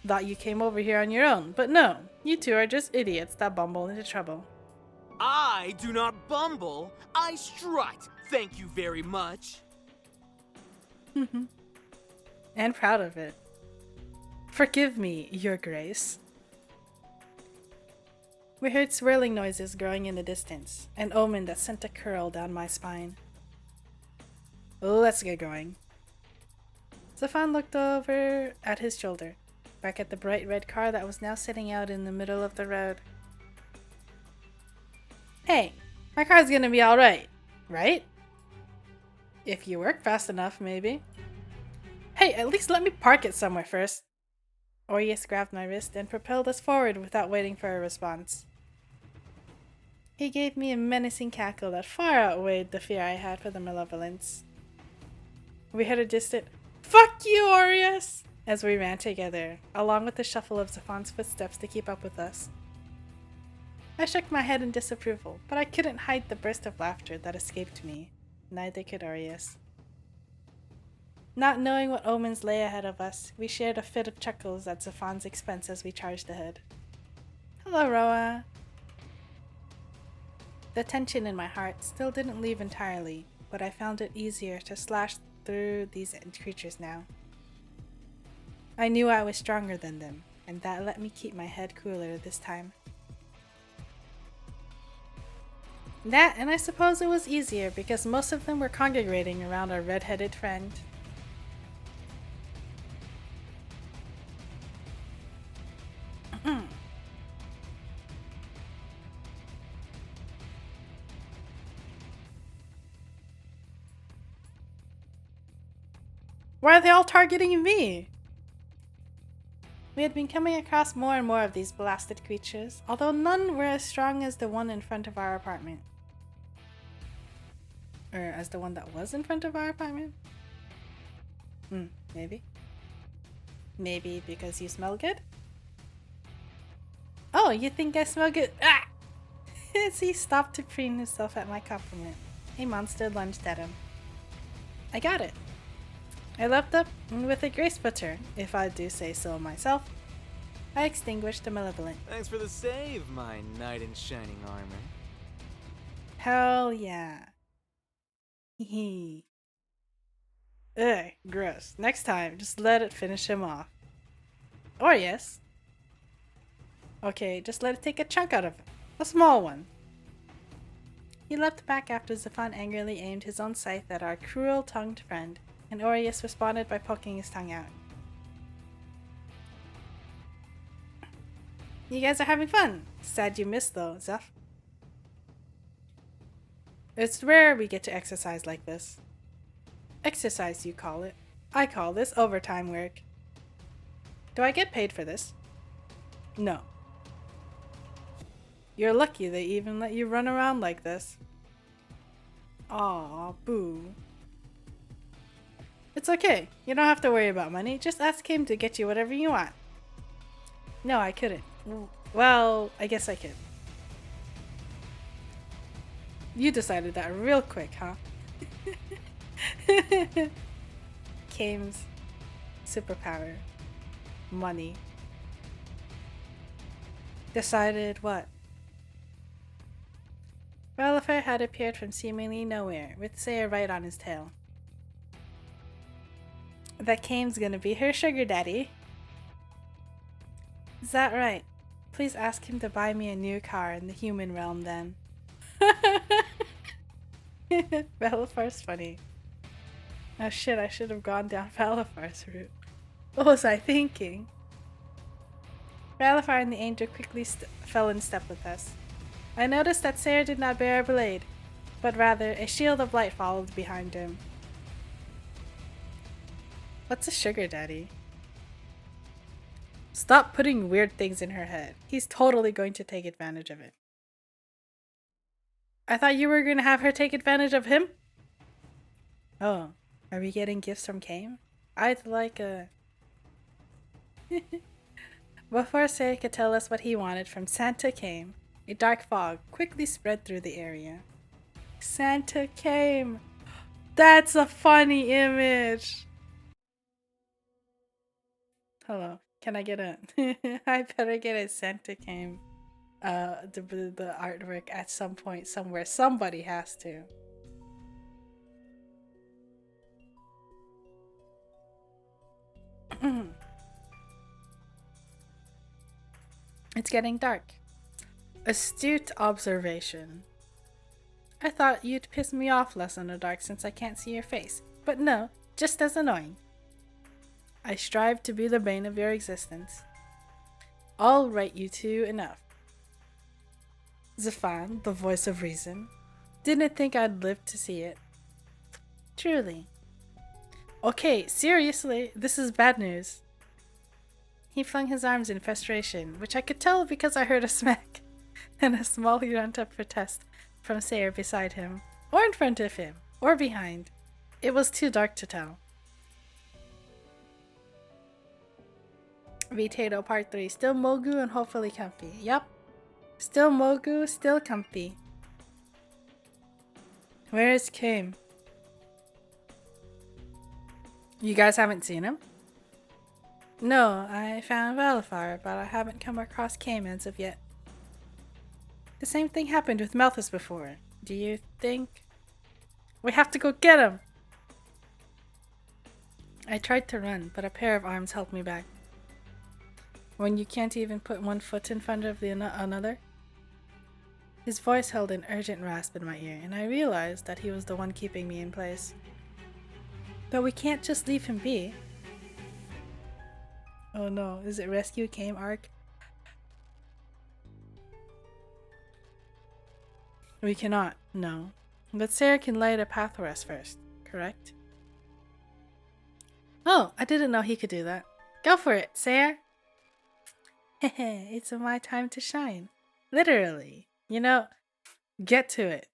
thought you came over here on your own. But no, you two are just idiots that bumble into trouble. I do not bumble. I strut. Thank you very much. And proud of it. Forgive me, Your Grace. We heard swirling noises growing in the distance, an omen that sent a curl down my spine. Let's get going. Zafan looked over at his shoulder, back at the bright red car that was now sitting out in the middle of the road. Hey, my car's gonna be alright, right? If you work fast enough, maybe. Hey, at least let me park it somewhere first. Aureus grabbed my wrist and propelled us forward without waiting for a response. He gave me a menacing cackle that far outweighed the fear I had for the malevolence. We heard a distant, "Fuck you, Aureus!" as we ran together, along with the shuffle of Zafan's footsteps to keep up with us. I shook my head in disapproval, but I couldn't hide the burst of laughter that escaped me. Neither could Aureus. Not knowing what omens lay ahead of us, we shared a fit of chuckles at Zafan's expense as we charged ahead. Hello, Roa. The tension in my heart still didn't leave entirely, but I found it easier to slash through these creatures now. I knew I was stronger than them, and that let me keep my head cooler this time. That, and I suppose it was easier because most of them were congregating around our red-headed friend. Why are they all targeting me? We had been coming across more and more of these blasted creatures, although none were as strong as the one in front of our apartment. Or as the one that was in front of our apartment? Maybe. Maybe because you smell good? Oh, you think I smell good? Ah! As he stopped to preen himself at my compliment, a monster lunged at him. I got it. I leapt up, and with a graceful turn, if I do say so myself, I extinguished the malevolent. Thanks for the save, my knight in shining armor. Hell yeah. Hee. Ugh, gross. Next time, just let it finish him off. Or yes. Okay, just let it take a chunk out of him. A small one. He leapt back after Zafan angrily aimed his own scythe at our cruel-tongued friend, and Aureus responded by poking his tongue out. You guys are having fun. Sad you missed though, Zeph. It's rare we get to exercise like this. Exercise, you call it. I call this overtime work. Do I get paid for this? No. You're lucky they even let you run around like this. Aw, boo. It's okay. You don't have to worry about money. Just ask him to get you whatever you want. No, I couldn't. Well, I guess I could. You decided that real quick, huh? Kame's superpower. Money. Decided what? Relafar had appeared from seemingly nowhere, with Sayre right on his tail. That Kane's gonna be her sugar daddy. Is that right? Please ask him to buy me a new car in the human realm then. Valafar's funny. Oh shit, I should have gone down Valafar's route. What was I thinking? Valafar and the angel quickly fell in step with us. I noticed that Sayre did not bear a blade, but rather a shield of light followed behind him. What's a sugar daddy? Stop putting weird things in her head. He's totally going to take advantage of it. I thought you were going to have her take advantage of him? Oh, are we getting gifts from Kame? I'd like a... Before Sayre could tell us what he wanted from Santa Kame, a dark fog quickly spread through the area. Santa Kame! That's a funny image! Hello, can I get a... I better get a Santa Kame the artwork at some point somewhere. Somebody has to. It's getting dark. Astute observation. I thought you'd piss me off less in the dark since I can't see your face. But no, just as annoying. I strive to be the bane of your existence. I'll write you two enough. Zafan, the voice of reason, didn't think I'd live to see it. Truly. Okay, seriously, this is bad news. He flung his arms in frustration, which I could tell because I heard a smack, and a small grunt of protest from Sayre beside him, or in front of him, or behind. It was too dark to tell. Vitato Part 3. Still Mogu and hopefully comfy. Yup. Still Mogu, still comfy. Where is Kame? You guys haven't seen him? No, I found Valafar, but I haven't come across Kame as of yet. The same thing happened with Malthus before. Do you think... We have to go get him! I tried to run, but a pair of arms held me back. When you can't even put one foot in front of another? His voice held an urgent rasp in my ear, and I realized that he was the one keeping me in place. But we can't just leave him be. Oh no, is it Rescue Kame arc? We cannot, no. But Sayre can light a path for us first, correct? Oh, I didn't know he could do that. Go for it, Sayre! Hehe, it's my time to shine. Literally. You know, get to it.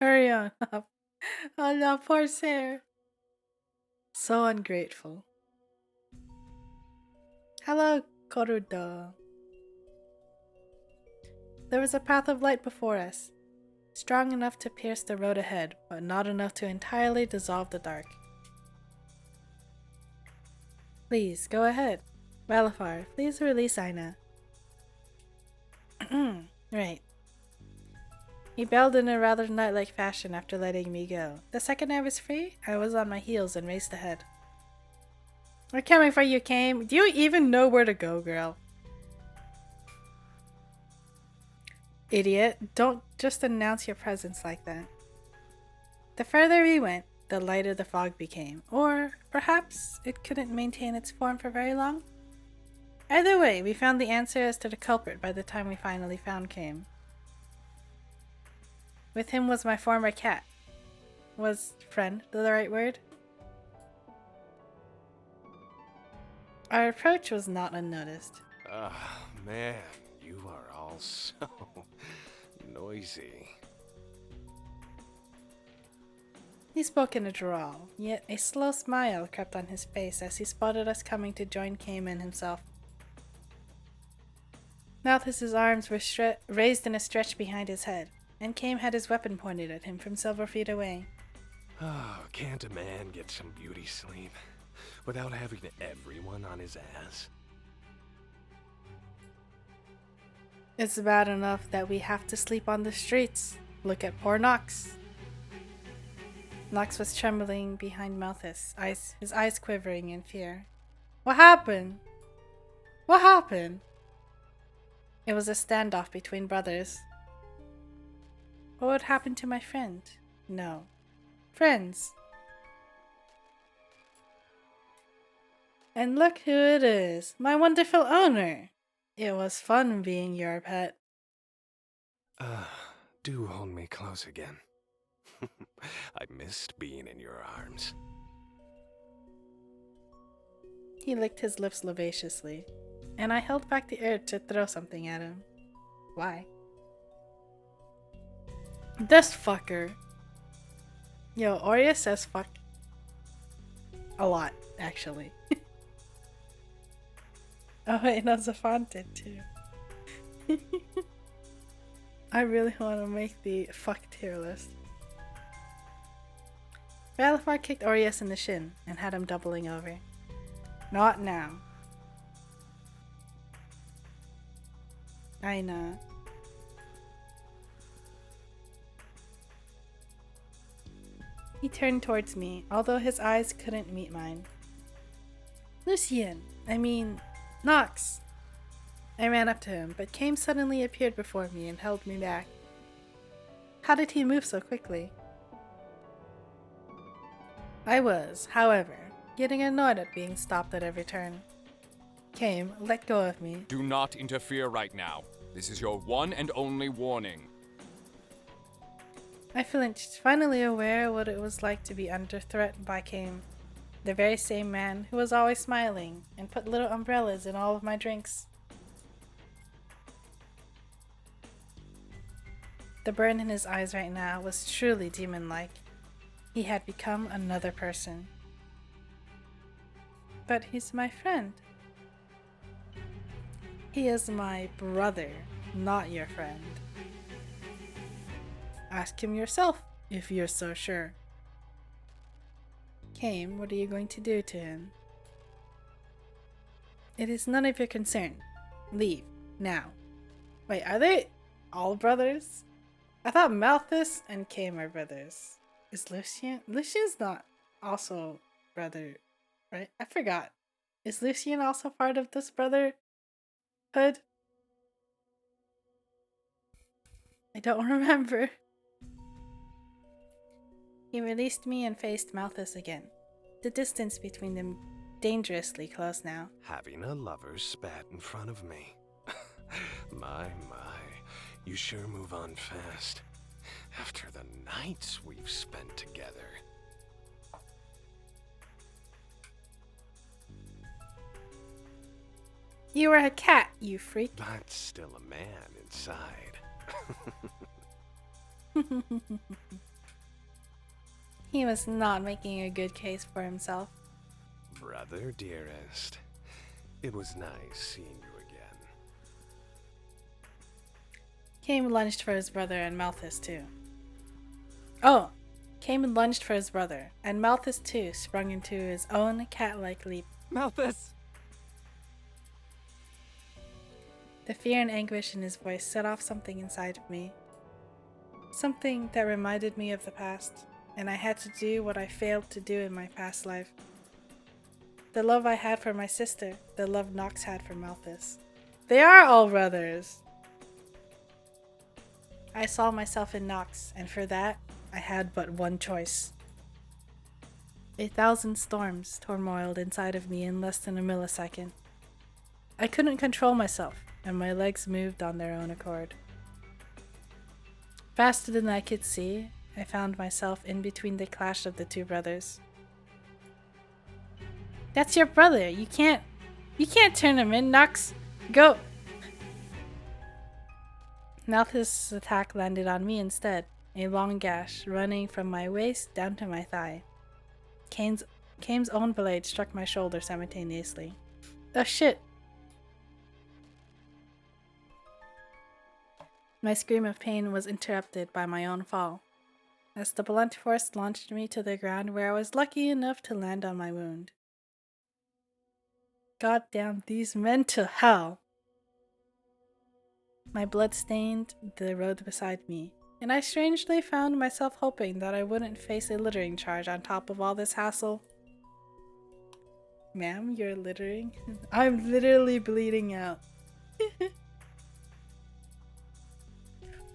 Hurry on up. Oh no, poor Sayre. So ungrateful. Hello, Korudo. There was a path of light before us, strong enough to pierce the road ahead, but not enough to entirely dissolve the dark. Please, go ahead. Valafar, please release Aina. Right. He belled in a rather knight-like fashion after letting me go. The second I was free, I was on my heels and raced ahead. We're coming for you, Kame. Do you even know where to go, girl? Idiot, don't just announce your presence like that. The further we went, the lighter the fog became. Or perhaps it couldn't maintain its form for very long? Either way, we found the answer as to the culprit by the time we finally found Kame. With him was my former cat. Was friend the right word? Our approach was not unnoticed. Ah, man, you are all so noisy. He spoke in a drawl, yet a slow smile crept on his face as he spotted us coming to join Kame and himself. Malthus's arms were raised in a stretch behind his head, and Kame had his weapon pointed at him from several feet away. Oh, can't a man get some beauty sleep without having everyone on his ass? It's bad enough that we have to sleep on the streets. Look at poor Nox. Nox was trembling behind Malthus, his eyes quivering in fear. What happened? What happened? It was a standoff between brothers. What would happen to my friend? No. Friends. And look who it is, my wonderful owner. It was fun being your pet. Do hold me close again. I missed being in your arms. He licked his lips lasciviously, and I held back the urge to throw something at him. Why? This fucker. Yo, Aurea says fuck a lot, actually. Oh wait, no, Zafon did too. I really want to make the fuck tier list. Valifar kicked Aureus in the shin and had him doubling over. Not now. I know. He turned towards me, although his eyes couldn't meet mine. Lucien! I mean, Nox! I ran up to him, but Kame suddenly appeared before me and held me back. How did he move so quickly? I was, however, getting annoyed at being stopped at every turn. Kame let go of me. Do not interfere right now. This is your one and only warning. I flinched, finally aware what it was like to be under threat by Kame, the very same man who was always smiling and put little umbrellas in all of my drinks. The burn in his eyes right now was truly demon-like. He had become another person. But he's my friend. He is my brother, not your friend. Ask him yourself, if you're so sure. Kame, what are you going to do to him? It is none of your concern. Leave, now. Wait, are they all brothers? I thought Malthus and Kame are brothers. Is Lucien? Lucien's not also brother, right? I forgot. Is Lucien also part of this brotherhood? I don't remember. He released me and faced Malthus again. The distance between them dangerously close now. Having a lover spat in front of me. My, you sure move on fast. After the nights we've spent together. You were a cat, you freak. But still a man inside. He was not making a good case for himself. Brother dearest, it was nice seeing you again. Kame lunged for his brother and Malthus too. Oh! Kame lunged for his brother, and Malthus too sprung into his own cat-like leap. Malthus! The fear and anguish in his voice set off something inside of me. Something that reminded me of the past, and I had to do what I failed to do in my past life. The love I had for my sister, the love Nox had for Malthus. They are all brothers! I saw myself in Nox, and for that, I had but one choice. 1,000 storms turmoiled inside of me in less than a millisecond. I couldn't control myself, and my legs moved on their own accord. Faster than I could see, I found myself in between the clash of the two brothers. That's your brother. You can't turn him in, Nox. Go. Malthus' attack landed on me instead, a long gash running from my waist down to my thigh. Kame's own blade struck my shoulder simultaneously. Oh shit! My scream of pain was interrupted by my own fall, as the blunt force launched me to the ground where I was lucky enough to land on my wound. God damn these men to hell! My blood stained the road beside me, and I strangely found myself hoping that I wouldn't face a littering charge on top of all this hassle. Ma'am, you're littering? I'm literally bleeding out.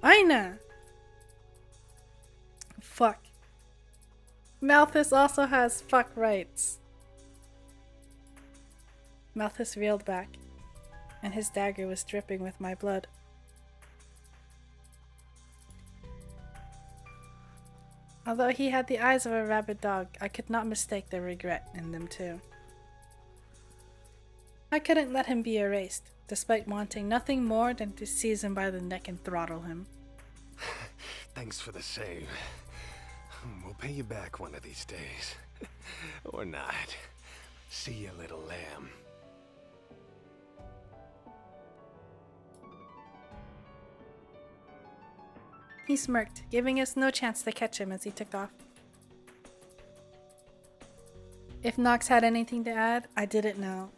Aina! Fuck. Malthus also has fuck rights. Malthus reeled back, and his dagger was dripping with my blood. Although he had the eyes of a rabid dog, I could not mistake the regret in them too. I couldn't let him be erased, despite wanting nothing more than to seize him by the neck and throttle him. Thanks for the save. We'll pay you back one of these days. Or not. See you, little lamb. He smirked, giving us no chance to catch him as he took off. If Nox had anything to add, I didn't know.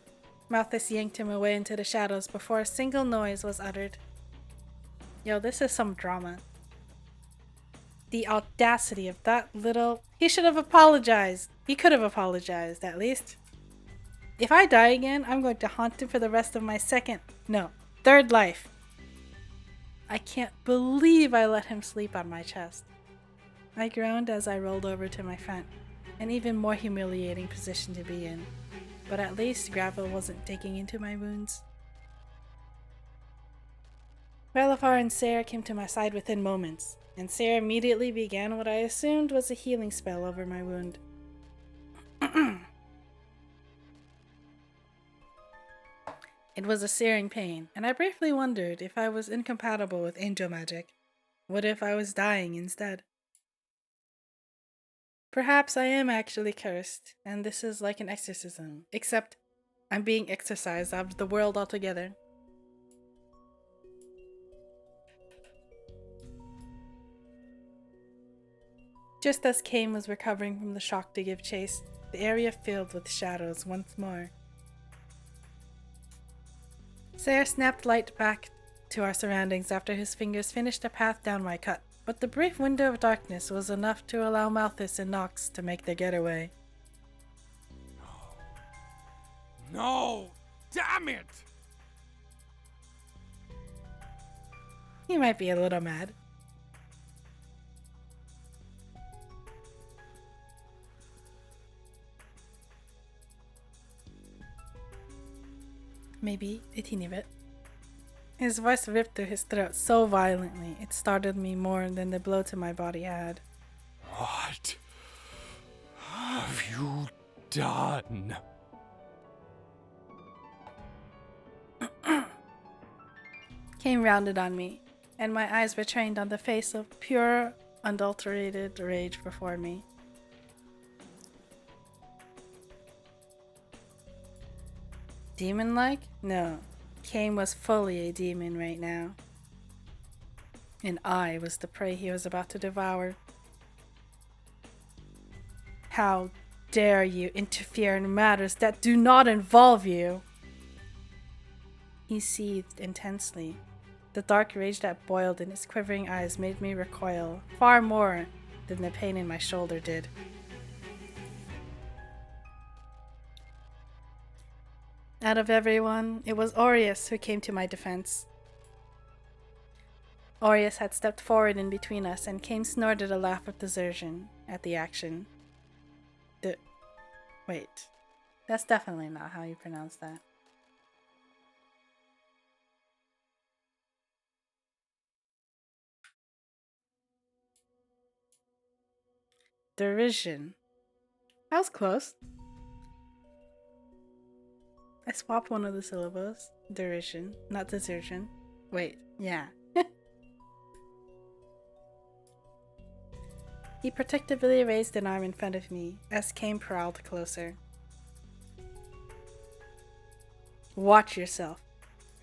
Malthus yanked him away into the shadows before a single noise was uttered. Yo, this is some drama. The audacity of that little... He should have apologized. He could have apologized, at least. If I die again, I'm going to haunt him for the rest of my third life. I can't believe I let him sleep on my chest. I groaned as I rolled over to my front, an even more humiliating position to be in. But at least gravel wasn't digging into my wounds. Relafar and Sarah came to my side within moments, and Sarah immediately began what I assumed was a healing spell over my wound. It was a searing pain, and I briefly wondered if I was incompatible with angel magic. What if I was dying instead? Perhaps I am actually cursed, and this is like an exorcism, except I'm being exorcised out of the world altogether. Just as Kane was recovering from the shock to give chase, the area filled with shadows once more. Sarah snapped light back to our surroundings after his fingers finished a path down my cut, but the brief window of darkness was enough to allow Malthus and Nox to make their getaway. No! Damn it! He might be a little mad. Maybe a teeny bit. His voice ripped through his throat so violently, it startled me more than the blow to my body had. What have you done? Came rounded on me, and my eyes were trained on the face of pure, unadulterated rage before me. Demon-like? No. Kane was fully a demon right now. And I was the prey he was about to devour. How dare you interfere in matters that do not involve you? He seethed intensely. The dark rage that boiled in his quivering eyes made me recoil, far more than the pain in my shoulder did. Out of everyone, it was Aureus who came to my defense. Aureus had stepped forward in between us, and Kane snorted a laugh of desertion at the action. Wait, that's definitely not how you pronounce that. Derision. That was close. I swapped one of the syllables. Derision, not desertion. Wait, yeah. He protectively raised an arm in front of me as Kane prowled closer. Watch yourself.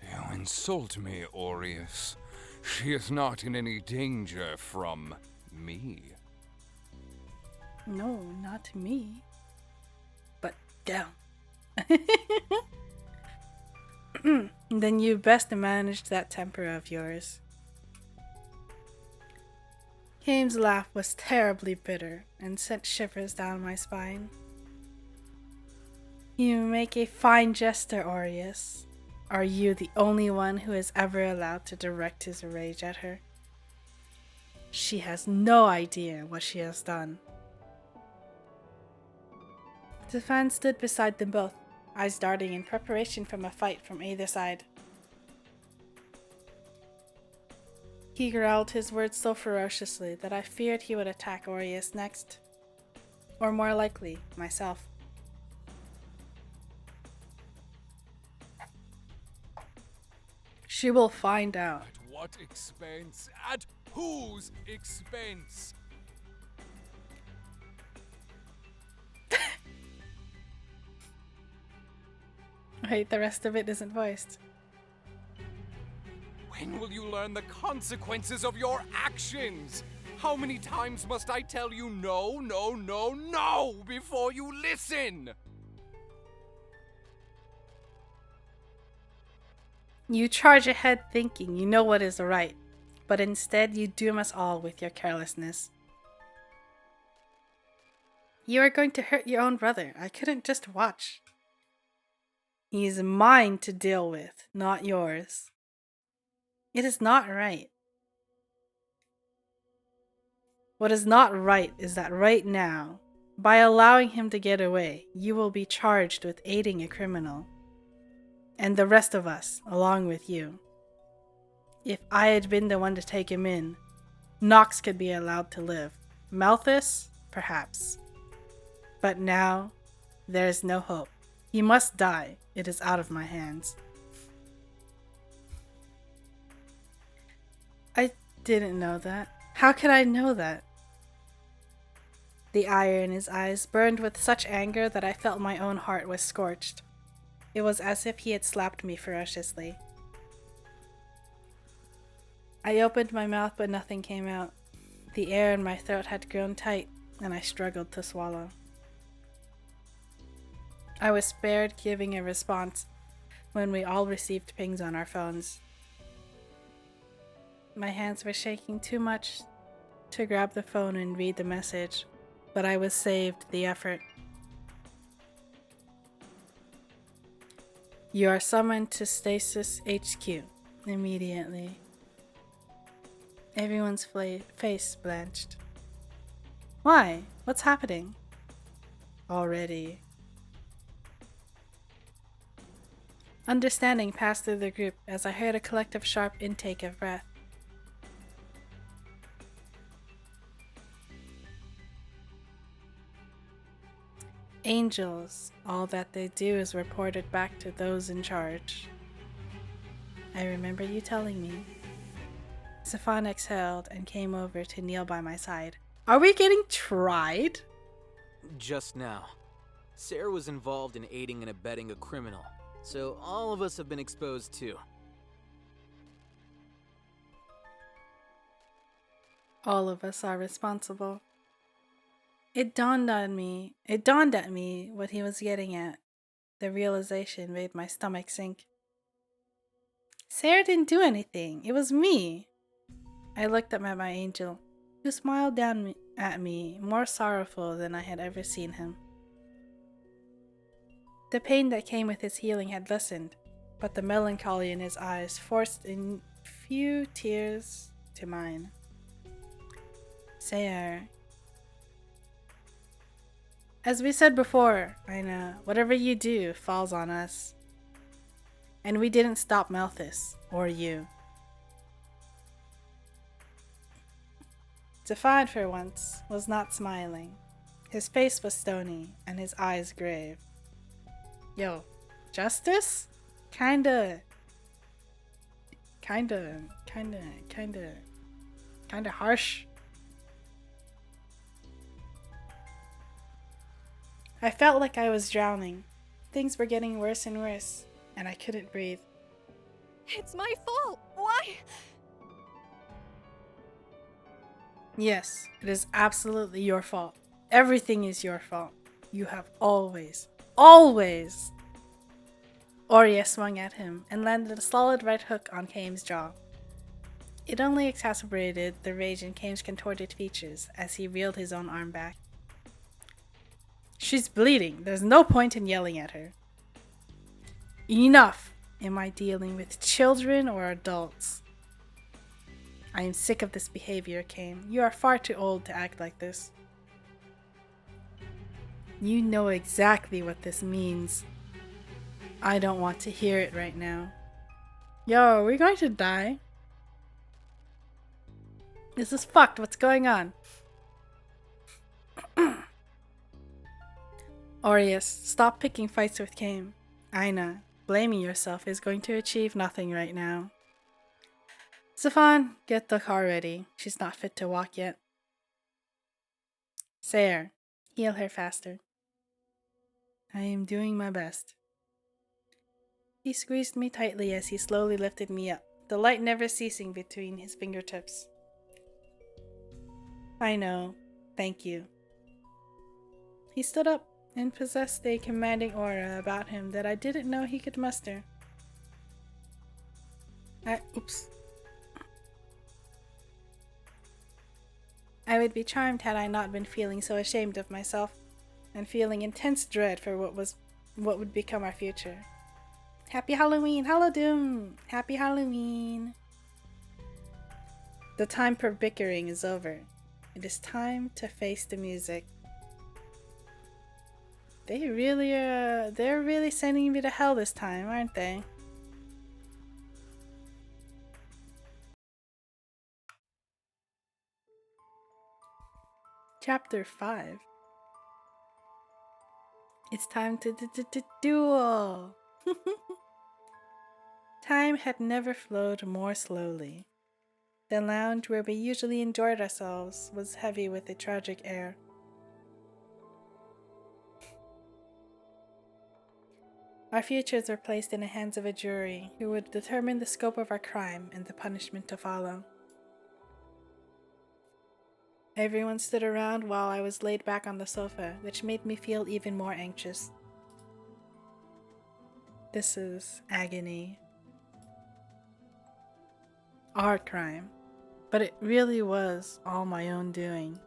You insult me, Aureus. She is not in any danger from me. No, not me. But down. Then you best manage that temper of yours. Haim's laugh was terribly bitter and sent shivers down my spine. You make a fine jester, Aureus. Are you the only one who is ever allowed to direct his rage at her? She has no idea what she has done. Stefan stood beside them both, eyes darting in preparation for a fight from either side. He growled his words so ferociously that I feared he would attack Aureus next. Or more likely, myself. She will find out. At what expense? At whose expense? Wait, the rest of it isn't voiced. When will you learn the consequences of your actions? How many times must I tell you no, no, no, no before you listen? You charge ahead thinking you know what is right, but instead you doom us all with your carelessness. You are going to hurt your own brother. I couldn't just watch. He is mine to deal with, not yours. It is not right. What is not right is that right now, by allowing him to get away, you will be charged with aiding a criminal. And the rest of us, along with you. If I had been the one to take him in, Nox could be allowed to live. Malthus, perhaps. But now, there is no hope. He must die. It is out of my hands. I didn't know that. How could I know that? The ire in his eyes burned with such anger that I felt my own heart was scorched. It was as if he had slapped me ferociously. I opened my mouth, but nothing came out. The air in my throat had grown tight, and I struggled to swallow. I was spared giving a response when we all received pings on our phones. My hands were shaking too much to grab the phone and read the message, but I was saved the effort. You are summoned to Stasis HQ immediately. Everyone's face blanched. Why? What's happening? Already. Understanding passed through the group as I heard a collective sharp intake of breath. Angels, all that they do is report it back to those in charge. I remember you telling me. Stefan exhaled and came over to kneel by my side. Are we getting tried? Just now. Sarah was involved in aiding and abetting a criminal, so all of us have been exposed too. All of us are responsible. It dawned at me what he was getting at. The realization made my stomach sink. Sarah didn't do anything. It was me. I looked up at my angel, who smiled down at me, more sorrowful than I had ever seen him. The pain that came with his healing had lessened, but the melancholy in his eyes forced a few tears to mine. Sarah. As we said before, Aina, whatever you do falls on us. And we didn't stop Malthus, or you. Stefan, for once, was not smiling. His face was stony, and his eyes grave. Yo, justice? Kinda harsh. I felt like I was drowning. Things were getting worse and worse, and I couldn't breathe. It's my fault. Why? Yes, it is absolutely your fault. Everything is your fault. You have always Aurea swung at him and landed a solid right hook on Kaim's jaw. It only exacerbated the rage in Kaim's contorted features as he reeled his own arm back. She's bleeding. There's no point in yelling at her. Enough! Am I dealing with children or adults? I am sick of this behavior, Kaim. You are far too old to act like this. You know exactly what this means. I don't want to hear it right now. Yo, are we going to die? This is fucked. What's going on? Aureus, stop picking fights with Kaim. Aina, blaming yourself is going to achieve nothing right now. Stefan, get the car ready. She's not fit to walk yet. Sayer, heal her faster. I am doing my best. He squeezed me tightly as he slowly lifted me up, the light never ceasing between his fingertips. I know. Thank you. He stood up and possessed a commanding aura about him that I didn't know he could muster. Oops. I would be charmed had I not been feeling so ashamed of myself and feeling intense dread for what would become our future. Happy Halloween! Hallodoom! Happy Halloween! The time for bickering is over. It is time to face the music. They're really sending me to hell this time, aren't they? Chapter 5. It's time to duel! Time had never flowed more slowly. The lounge where we usually enjoyed ourselves was heavy with a tragic air. Our futures were placed in the hands of a jury who would determine the scope of our crime and the punishment to follow. Everyone stood around while I was laid back on the sofa, which made me feel even more anxious. This is agony. Our crime. But it really was all my own doing.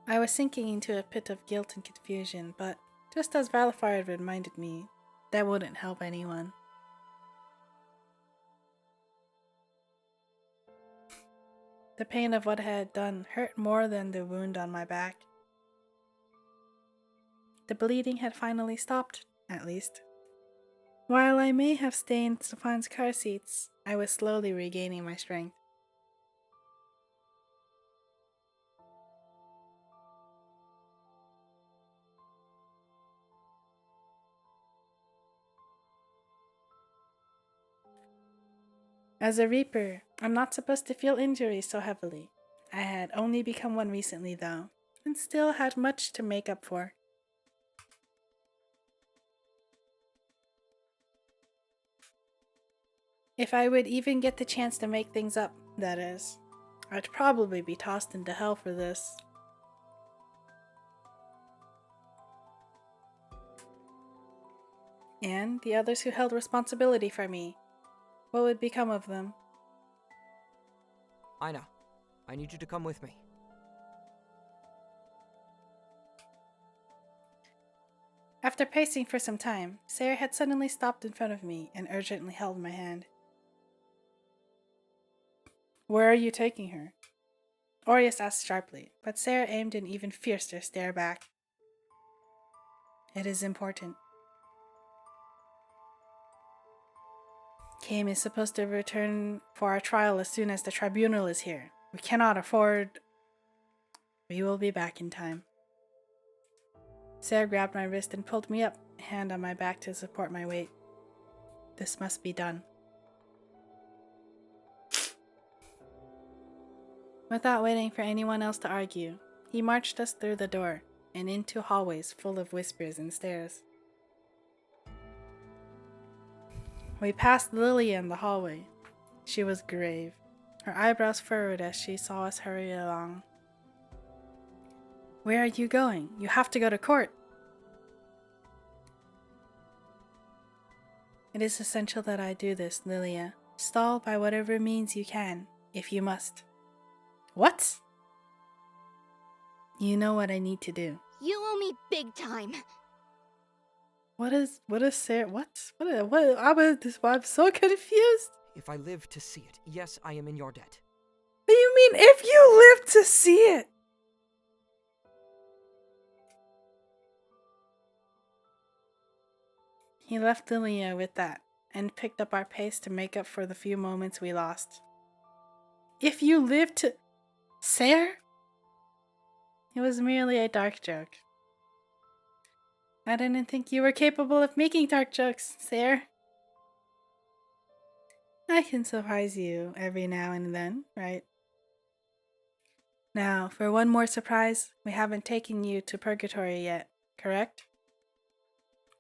I was sinking into a pit of guilt and confusion, but just as Valafar reminded me, that wouldn't help anyone. The pain of what I had done hurt more than the wound on my back. The bleeding had finally stopped, at least. While I may have stained Stefan's car seats, I was slowly regaining my strength. As a Reaper, I'm not supposed to feel injuries so heavily. I had only become one recently, though, and still had much to make up for. If I would even get the chance to make things up, that is, I'd probably be tossed into hell for this. And the others who held responsibility for me, what would become of them? Aina, I need you to come with me. After pacing for some time, Sarah had suddenly stopped in front of me and urgently held my hand. Where are you taking her? Aureus asked sharply, but Sarah aimed an even fiercer stare back. It is important. Kaim is supposed to return for our trial as soon as the tribunal is here. We cannot afford... We will be back in time. Sarah grabbed my wrist and pulled me up, a hand on my back to support my weight. This must be done. Without waiting for anyone else to argue, he marched us through the door and into hallways full of whispers and stares. We passed Lilia in the hallway. She was grave, her eyebrows furrowed as she saw us hurry along. Where are you going? You have to go to court. It is essential that I do this, Lilia. Stall by whatever means you can, if you must. What? You know what I need to do. You owe me big time. What is Sarah? I'm so confused. If I live to see it, yes, I am in your debt. What do you mean, if you live to see it? He left Lilia with that, and picked up our pace to make up for the few moments we lost. If you live to... Sarah? It was merely a dark joke. I didn't think you were capable of making dark jokes, Sarah. I can surprise you every now and then, right? Now, for one more surprise, we haven't taken you to Purgatory yet, correct?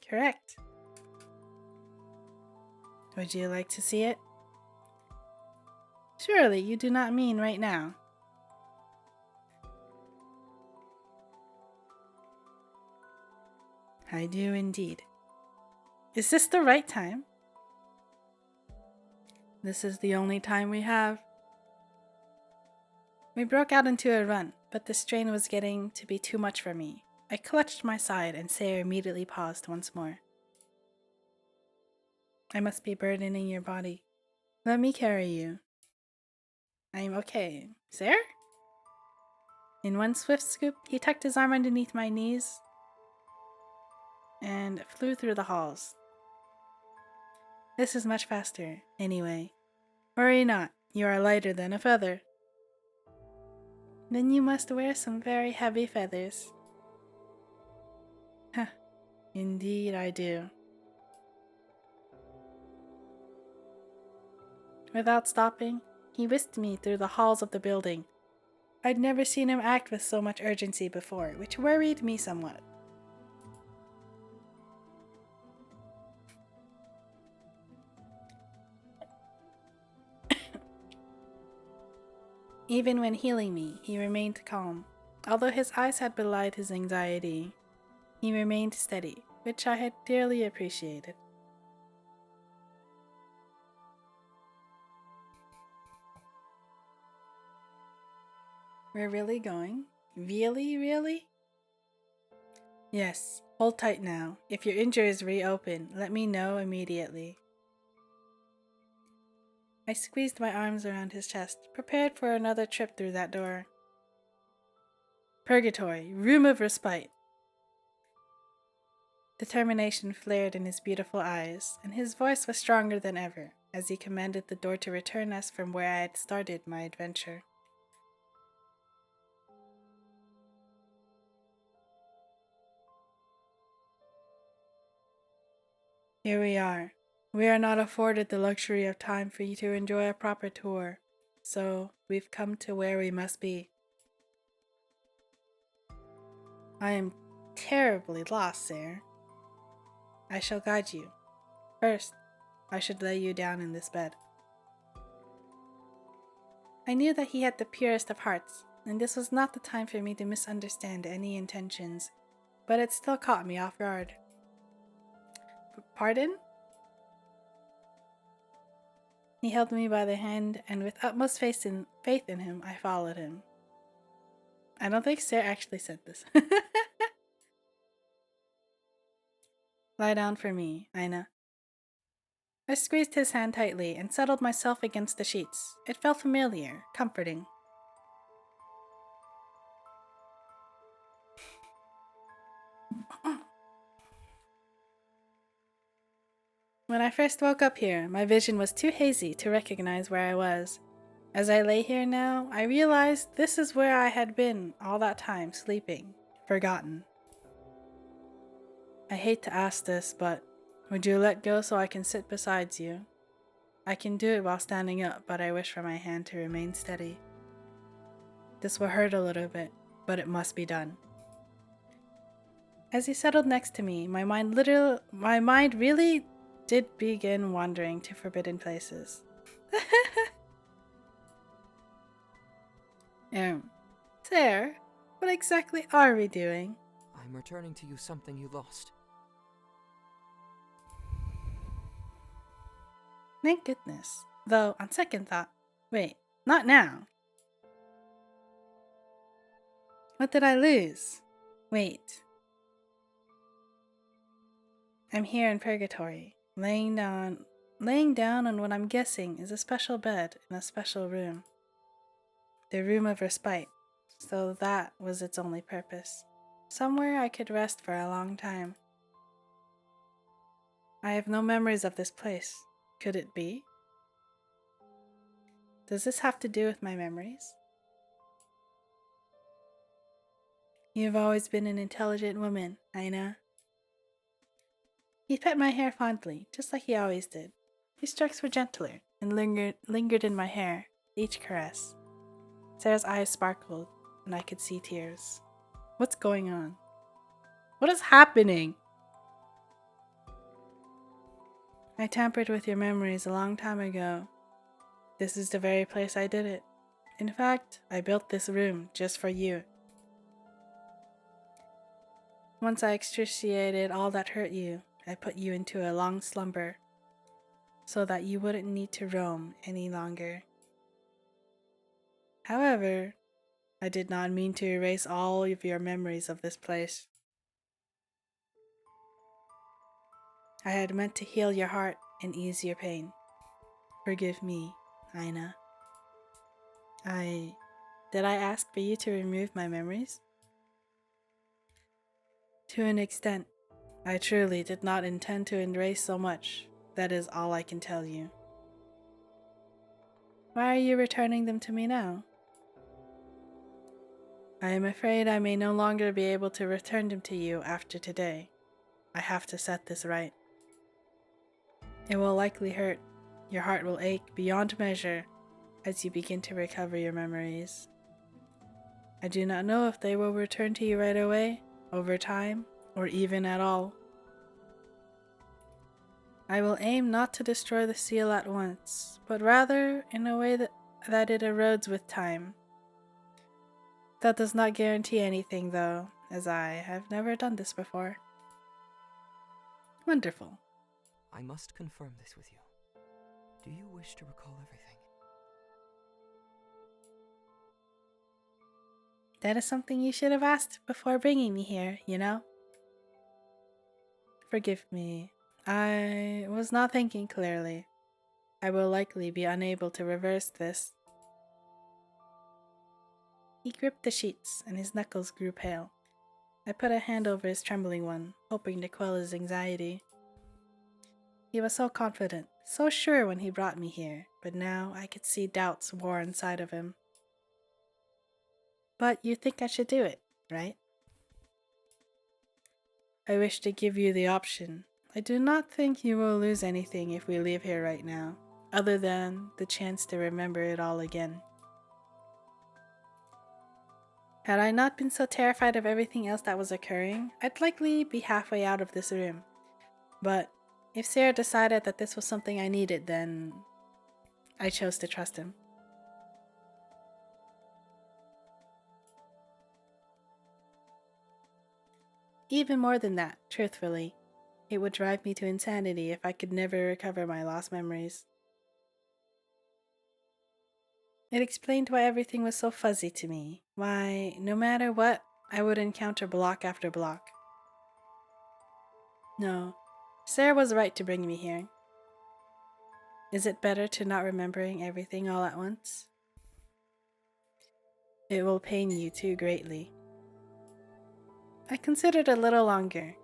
Correct. Would you like to see it? Surely you do not mean right now. I do indeed. Is this the right time? This is the only time we have. We broke out into a run, but the strain was getting to be too much for me. I clutched my side and Sarah immediately paused once more. I must be burdening your body. Let me carry you. I'm okay. Sarah? In one swift scoop, he tucked his arm underneath my knees and flew through the halls. This is much faster, anyway. Worry not, you are lighter than a feather. Then you must wear some very heavy feathers. Huh, indeed I do. Without stopping, he whisked me through the halls of the building. I'd never seen him act with so much urgency before, which worried me somewhat. Even when healing me, he remained calm. Although his eyes had belied his anxiety, he remained steady, which I had dearly appreciated. We're really going? Really? Yes, hold tight now. If your injuries reopen, let me know immediately. I squeezed my arms around his chest, prepared for another trip through that door. Purgatory, room of respite. Determination flared in his beautiful eyes, and his voice was stronger than ever, as he commanded the door to return us from where I had started my adventure. Here we are. We are not afforded the luxury of time for you to enjoy a proper tour, so we've come to where we must be. I am terribly lost, sir. I shall guide you. First, I should lay you down in this bed. I knew that he had the purest of hearts, and this was not the time for me to misunderstand any intentions, but it still caught me off guard. Pardon? He held me by the hand, and with utmost faith in him, I followed him. I don't think Sarah actually said this. Lie down for me, Aina. I squeezed his hand tightly and settled myself against the sheets. It felt familiar, comforting. When I first woke up here, my vision was too hazy to recognize where I was. As I lay here now, I realized this is where I had been all that time, sleeping, forgotten. I hate to ask this, but would you let go so I can sit beside you? I can do it while standing up, but I wish for my hand to remain steady. This will hurt a little bit, but it must be done. As he settled next to me, my mind really did begin wandering to forbidden places. Sir, What exactly are we doing? I'm returning to you something you lost. Thank goodness. Though, on second thought, wait, not now. What did I lose? Wait. I'm here in purgatory, laying down on what I'm guessing is a special bed in a special room. The room of respite. So that was its only purpose. Somewhere I could rest for a long time. I have no memories of this place. Could it be? Does this have to do with my memories? You've always been an intelligent woman, Aina. He pet my hair fondly, just like he always did. His strokes were gentler and lingered in my hair, each caress. Sarah's eyes sparkled, and I could see tears. What's going on? What is happening? I tampered with your memories a long time ago. This is the very place I did it. In fact, I built this room just for you. Once I extriciated all that hurt you, I put you into a long slumber, so that you wouldn't need to roam any longer. However, I did not mean to erase all of your memories of this place. I had meant to heal your heart and ease your pain. Forgive me, Aina. Did I ask for you to remove my memories? To an extent, I truly did not intend to erase so much. That is all I can tell you. Why are you returning them to me now? I am afraid I may no longer be able to return them to you after today. I have to set this right. It will likely hurt. Your heart will ache beyond measure as you begin to recover your memories. I do not know if they will return to you right away, over time, or even at all. I will aim not to destroy the seal at once, but rather in a way that it erodes with time. That does not guarantee anything, though, as I have never done this before. Wonderful. I must confirm this with you. Do you wish to recall everything? That is something you should have asked before bringing me here, you know? Forgive me. I was not thinking clearly. I will likely be unable to reverse this. He gripped the sheets, and his knuckles grew pale. I put a hand over his trembling one, hoping to quell his anxiety. He was so confident, so sure when he brought me here, but now I could see doubts war inside of him. But you think I should do it, right? I wish to give you the option. I do not think you will lose anything if we leave here right now, other than the chance to remember it all again. Had I not been so terrified of everything else that was occurring, I'd likely be halfway out of this room. But if Sarah decided that this was something I needed, then I chose to trust him. Even more than that, truthfully, it would drive me to insanity if I could never recover my lost memories. It explained why everything was so fuzzy to me, why, no matter what, I would encounter block after block. No, Sarah was right to bring me here. Is it better to not remembering everything all at once? It will pain you too greatly. I considered a little longer,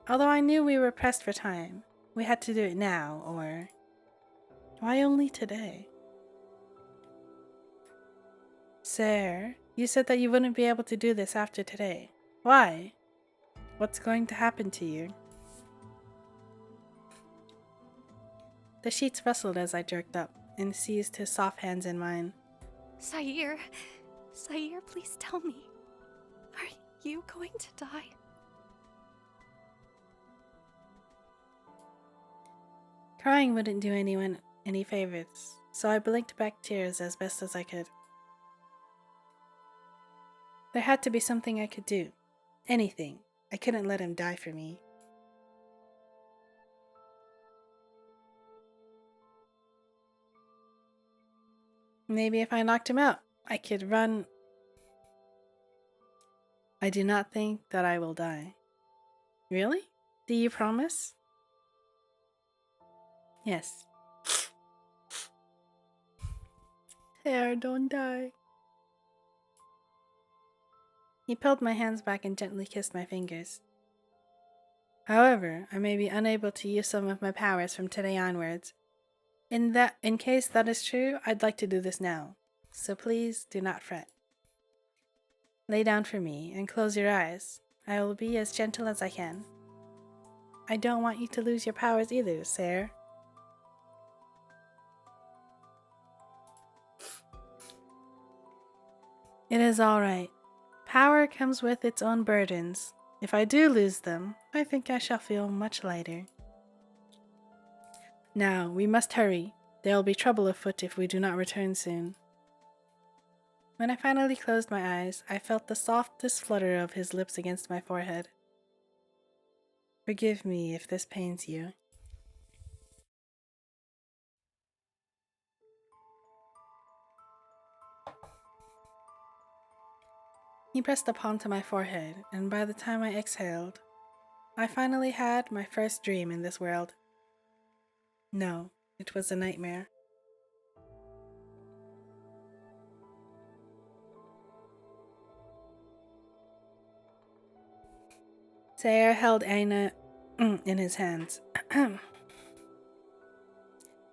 although I knew we were pressed for time. We had to do it now, or why only today? Sarah, you said that you wouldn't be able to do this after today. Why? What's going to happen to you? The sheets rustled as I jerked up and seized his soft hands in mine. Sair, please tell me. Are you going to die? Crying wouldn't do anyone any favors, so I blinked back tears as best as I could. There had to be something I could do. Anything. I couldn't let him die for me. Maybe if I knocked him out, I could run. I do not think that I will die. Really? Do you promise? Yes. Hair, don't die. He pulled my hands back and gently kissed my fingers. However, I may be unable to use some of my powers from today onwards. In case that is true, I'd like to do this now. So please do not fret. Lay down for me and close your eyes. I will be as gentle as I can. I don't want you to lose your powers either, sir. It is all right. Power comes with its own burdens. If I do lose them, I think I shall feel much lighter. Now, we must hurry. There will be trouble afoot if we do not return soon. When I finally closed my eyes, I felt the softest flutter of his lips against my forehead. Forgive me if this pains you. He pressed a palm to my forehead, and by the time I exhaled, I finally had my first dream in this world. No, it was a nightmare. Sayer held Aina in his hands.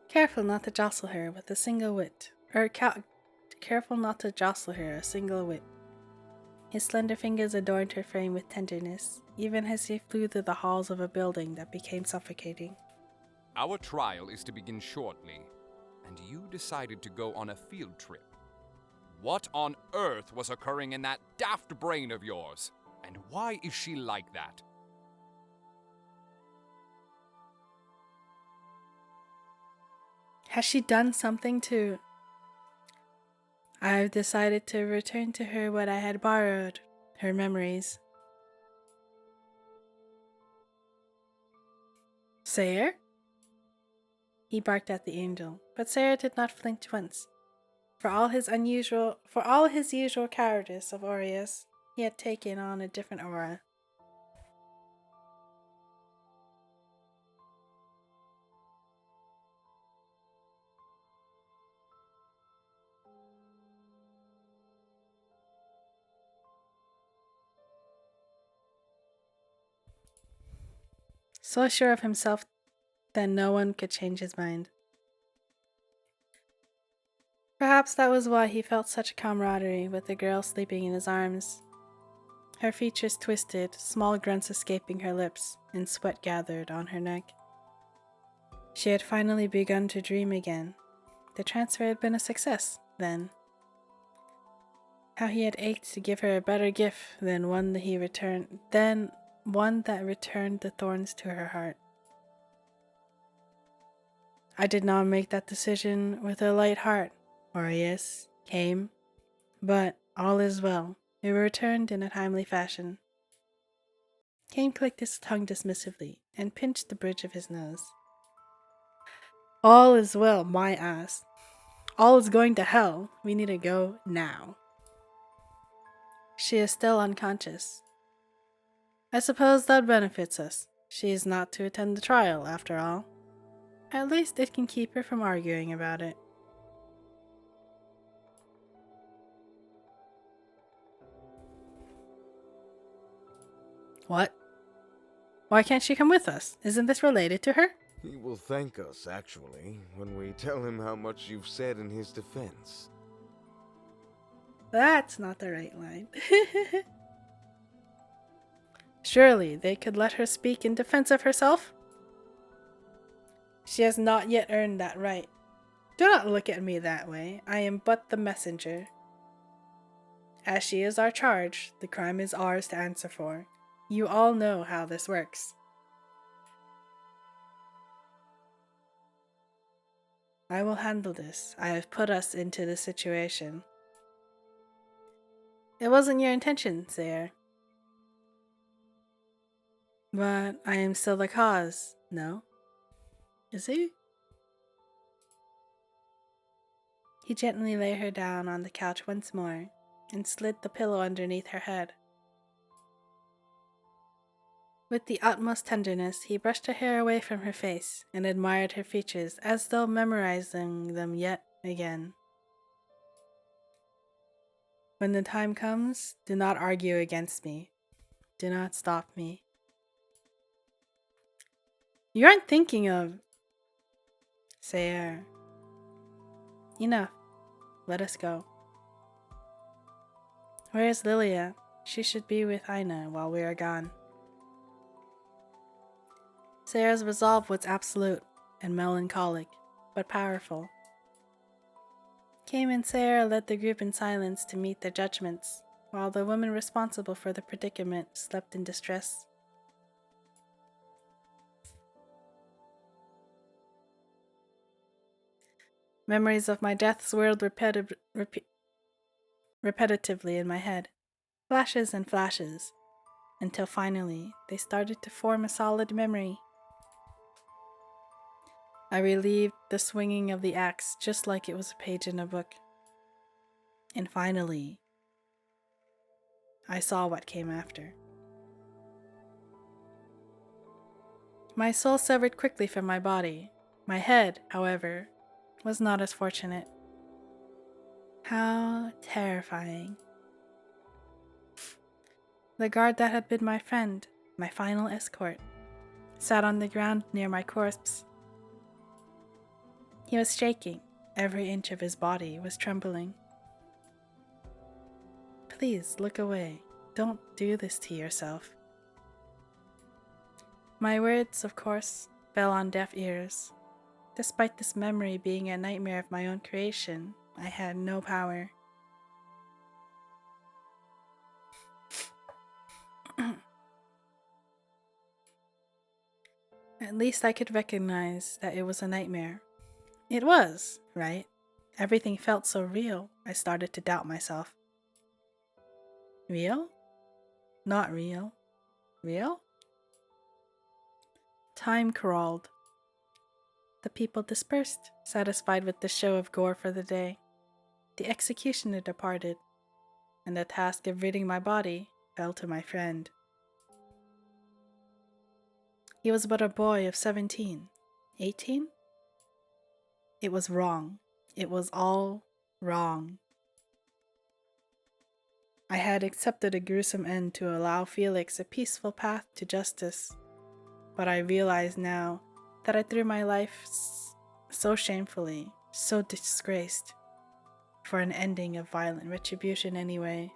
Careful not to jostle her with a single whit. Careful not to jostle her a single whit. His slender fingers adorned her frame with tenderness, even as he flew through the halls of a building that became suffocating. Our trial is to begin shortly, and you decided to go on a field trip. What on earth was occurring in that daft brain of yours? And why is she like that? Has she done something to... I've decided to return to her what I had borrowed, her memories. Sayer? He barked at the angel, but Sayer did not flinch once. For all his usual cowardice of Aureus, he had taken on a different aura. So sure of himself that no one could change his mind. Perhaps that was why he felt such camaraderie with the girl sleeping in his arms. Her features twisted, small grunts escaping her lips, and sweat gathered on her neck. She had finally begun to dream again. The transfer had been a success, then. How he had ached to give her a better gift than one that returned the thorns to her heart. I did not make that decision with a light heart, Aureus came, but all is well. It returned in a timely fashion. Cain clicked his tongue dismissively and pinched the bridge of his nose. All is well, my ass. All is going to hell. We need to go now. She is still unconscious. I suppose that benefits us. She is not to attend the trial, after all. At least it can keep her from arguing about it. What? Why can't she come with us? Isn't this related to her? He will thank us, actually, when we tell him how much you've said in his defense. That's not the right line. Surely they could let her speak in defense of herself? She has not yet earned that right. Do not look at me that way. I am but the messenger. As she is our charge, the crime is ours to answer for. You all know how this works. I will handle this. I have put us into this situation. It wasn't your intention, Sayre. But I am still the cause, no? Is he? He gently laid her down on the couch once more and slid the pillow underneath her head. With the utmost tenderness, he brushed her hair away from her face and admired her features as though memorizing them yet again. When the time comes, do not argue against me. Do not stop me. You aren't thinking of... Sayre. Enough. Let us go. Where is Lilia? She should be with Aina while we are gone. Sayre's resolve was absolute and melancholic, but powerful. Kim and Sayre led the group in silence to meet their judgments, while the woman responsible for the predicament slept in distress. Memories of my death swirled repetitively in my head, flashes and flashes, until finally they started to form a solid memory. I relieved the swinging of the axe just like it was a page in a book. And finally, I saw what came after. My soul severed quickly from my body. My head, however, was not as fortunate. How terrifying. The guard that had been my friend, my final escort, sat on the ground near my corpse. He was shaking. Every inch of his body was trembling. Please look away. Don't do this to yourself. My words, of course, fell on deaf ears. Despite this memory being a nightmare of my own creation, I had no power. At least I could recognize that it was a nightmare. It was, right? Everything felt so real, I started to doubt myself. Real? Not real. Real? Time crawled. The people dispersed, satisfied with the show of gore for the day. The executioner departed, and the task of ridding my body fell to my friend. He was but a boy of 17, 18? It was wrong. It was all wrong. I had accepted a gruesome end to allow Felix a peaceful path to justice, but I realize now that I threw my life so shamefully, so disgraced, for an ending of violent retribution anyway.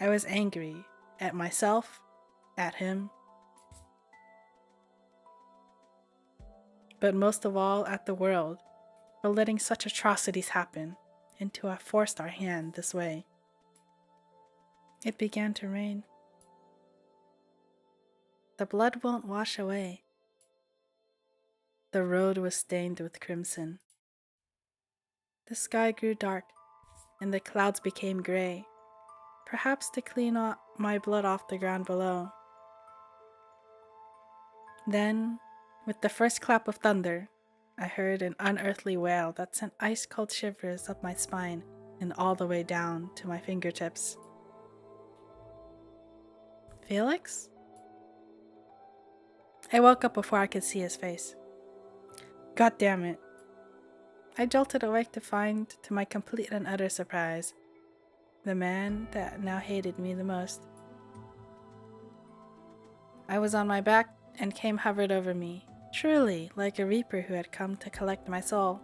I was angry at myself, at him, but most of all at the world for letting such atrocities happen and to have forced our hand this way. It began to rain. The blood won't wash away. The road was stained with crimson. The sky grew dark, and the clouds became gray, perhaps to clean my blood off the ground below. Then, with the first clap of thunder, I heard an unearthly wail that sent ice-cold shivers up my spine and all the way down to my fingertips. Felix? I woke up before I could see his face. God damn it. I jolted awake to find, to my complete and utter surprise, the man that now hated me the most. I was on my back, and Kim hovered over me, truly like a reaper who had come to collect my soul.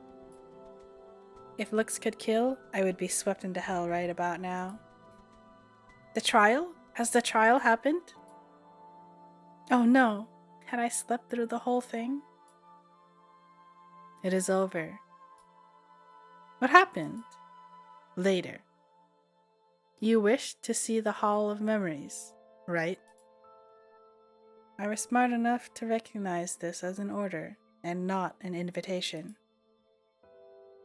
If looks could kill, I would be swept into hell right about now. The trial? Has the trial happened? Oh no, had I slept through the whole thing? It is over. What happened? Later. You wished to see the Hall of Memories, right? I was smart enough to recognize this as an order and not an invitation.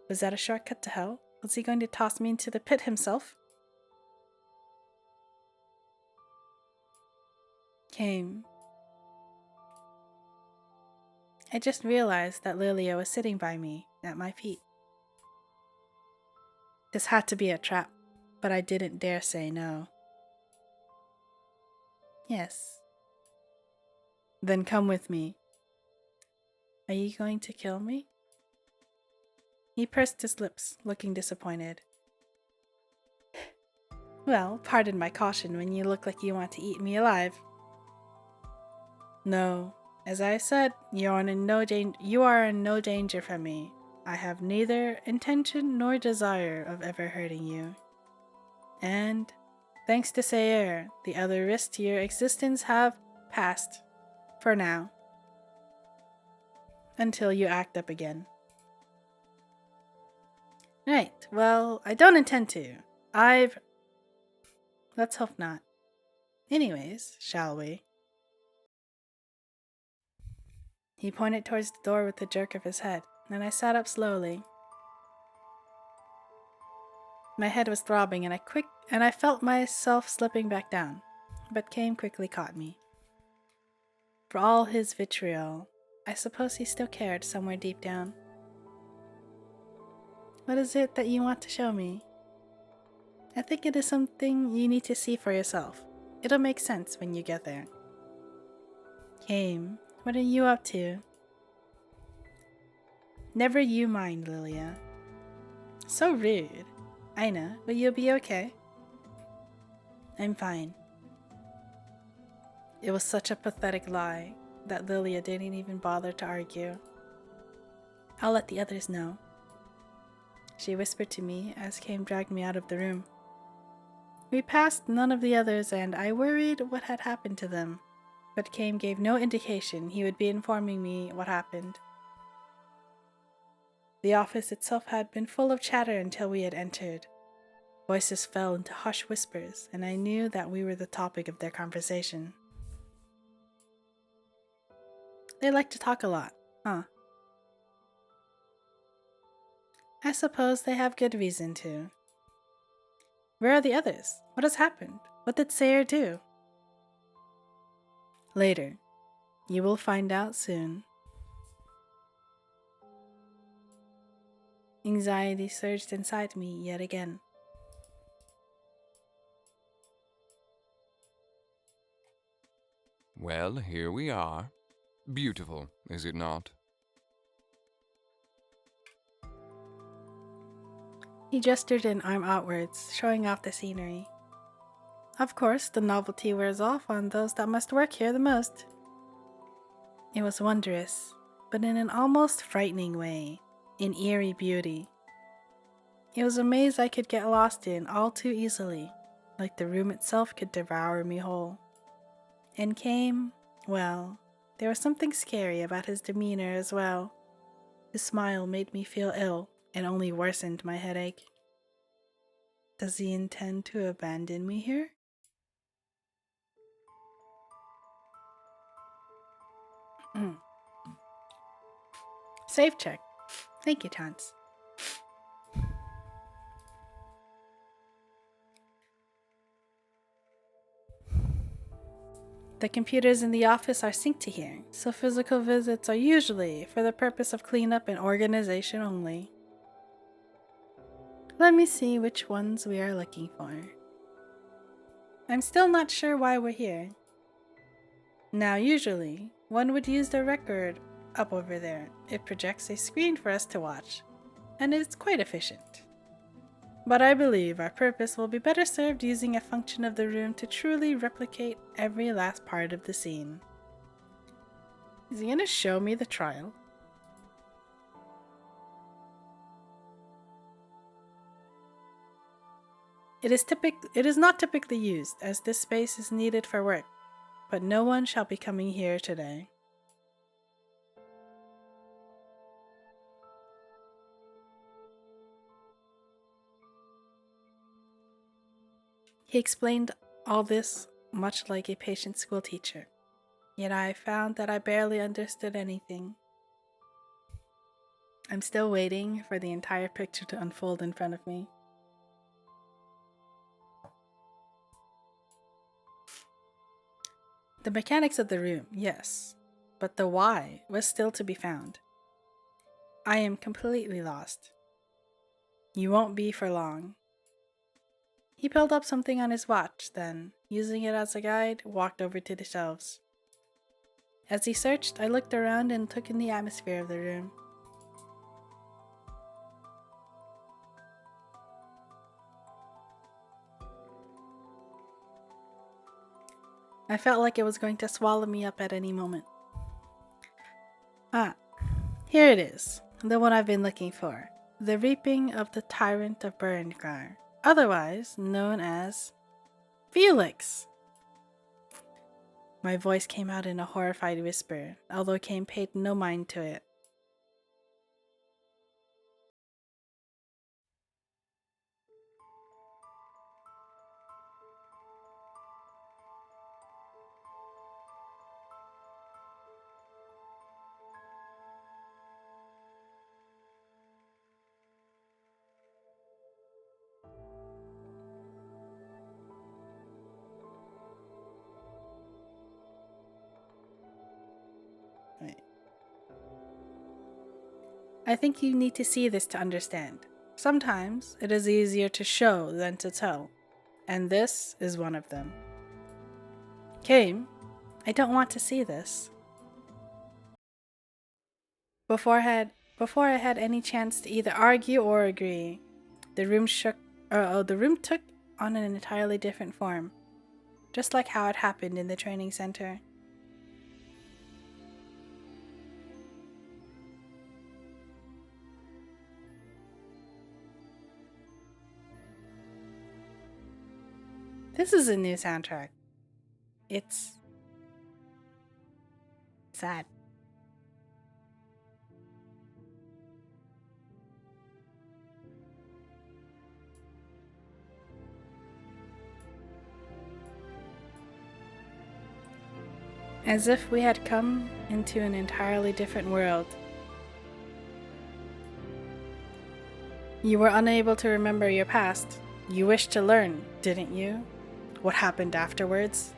Was that a shortcut to hell? Was he going to toss me into the pit himself? came. I just realized that Lilia was sitting by me, at my feet. This had to be a trap, but I didn't dare say no. Yes. Then come with me. Are you going to kill me? He pursed his lips, looking disappointed. Well, pardon my caution when you look like you want to eat me alive. No, as I said, you are in no danger from me. I have neither intention nor desire of ever hurting you. And, thanks to Sayer, the other risks to your existence have passed. For now. Until you act up again. Right, well, I don't intend to. Let's hope not. Anyways, shall we? He pointed towards the door with a jerk of his head, and I sat up slowly. My head was throbbing, and I felt myself slipping back down, but Kame quickly caught me. For all his vitriol, I suppose he still cared somewhere deep down. What is it that you want to show me? I think it is something you need to see for yourself. It'll make sense when you get there. Kame, what are you up to? Never you mind, Lilia. So rude. Aina, will you be okay? I'm fine. It was such a pathetic lie that Lilia didn't even bother to argue. I'll let the others know. She whispered to me as Kame dragged me out of the room. We passed none of the others, and I worried what had happened to them, but Kame gave no indication he would be informing me what happened. The office itself had been full of chatter until we had entered. Voices fell into hushed whispers, and I knew that we were the topic of their conversation. They like to talk a lot, huh? I suppose they have good reason to. Where are the others? What has happened? What did Sayer do? Later. You will find out soon. Anxiety surged inside me yet again. Well, here we are. Beautiful, is it not? He gestured an arm outwards, showing off the scenery. Of course, the novelty wears off on those that must work here the most. It was wondrous, but in an almost frightening way, in eerie beauty. It was a maze I could get lost in all too easily, like the room itself could devour me whole. And Kame, well, there was something scary about his demeanor as well. His smile made me feel ill and only worsened my headache. Does he intend to abandon me here? Save check. Thank you, Chance. The computers in the office are synced to here, so physical visits are usually for the purpose of cleanup and organization only. Let me see which ones we are looking for. I'm still not sure why we're here. Now, usually, one would use the record up over there. It projects a screen for us to watch, and it's quite efficient. But I believe our purpose will be better served using a function of the room to truly replicate every last part of the scene. Is he going to show me the trial? It is not typically used, as this space is needed for work, but no one shall be coming here today. He explained all this much like a patient school teacher, yet I found that I barely understood anything. I'm still waiting for the entire picture to unfold in front of me. The mechanics of the room, yes, but the why was still to be found. I am completely lost. You won't be for long. He pulled up something on his watch, then, using it as a guide, walked over to the shelves. As he searched, I looked around and took in the atmosphere of the room. I felt like it was going to swallow me up at any moment. Ah, here it is, the one I've been looking for. The Reaping of the Tyrant of Berengar, otherwise known as Felix. My voice came out in a horrified whisper, although Kane paid no mind to it. I think you need to see this to understand. Sometimes it is easier to show than to tell, and this is one of them. Kame, I don't want to see this. Before I had any chance to either argue or agree, the room took on an entirely different form, just like how it happened in the training center. This is a new soundtrack. It's sad. As if we had come into an entirely different world. You were unable to remember your past. You wished to learn, didn't you? What happened afterwards?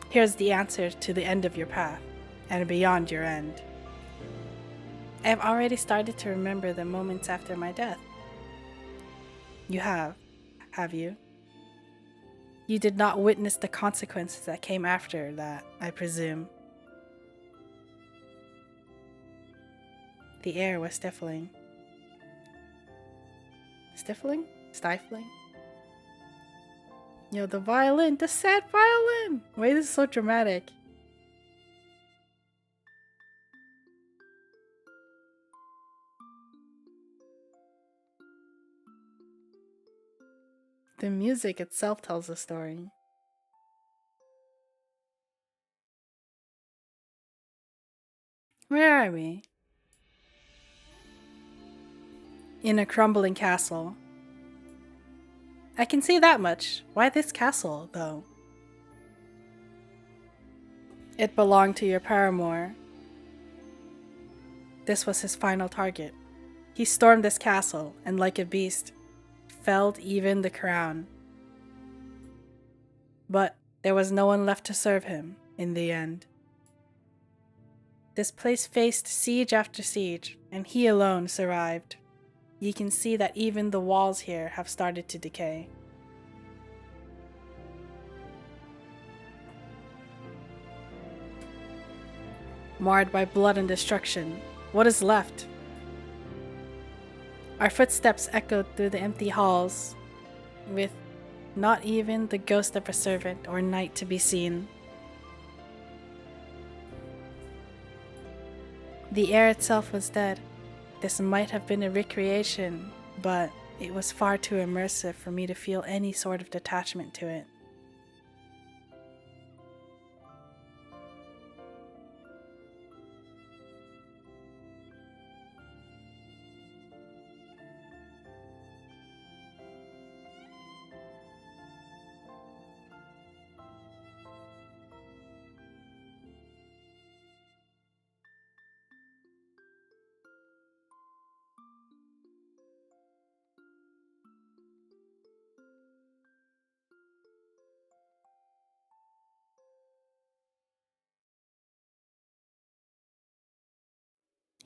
Here's the answer to the end of your path, and beyond your end. I have already started to remember the moments after my death. You have you? You did not witness the consequences that came after that, I presume. The air was stifling. Stifling? Stifling? Yo, the violin! The sad violin! Wait, this is so dramatic. The music itself tells a story. Where are we? In a crumbling castle. I can see that much. Why this castle, though? It belonged to your paramour. This was his final target. He stormed this castle, and like a beast, felled even the crown. But there was no one left to serve him in the end. This place faced siege after siege, and he alone survived. You can see that even the walls here have started to decay. Marred by blood and destruction, what is left? Our footsteps echoed through the empty halls, with not even the ghost of a servant or knight to be seen. The air itself was dead. This might have been a recreation, but it was far too immersive for me to feel any sort of detachment to it.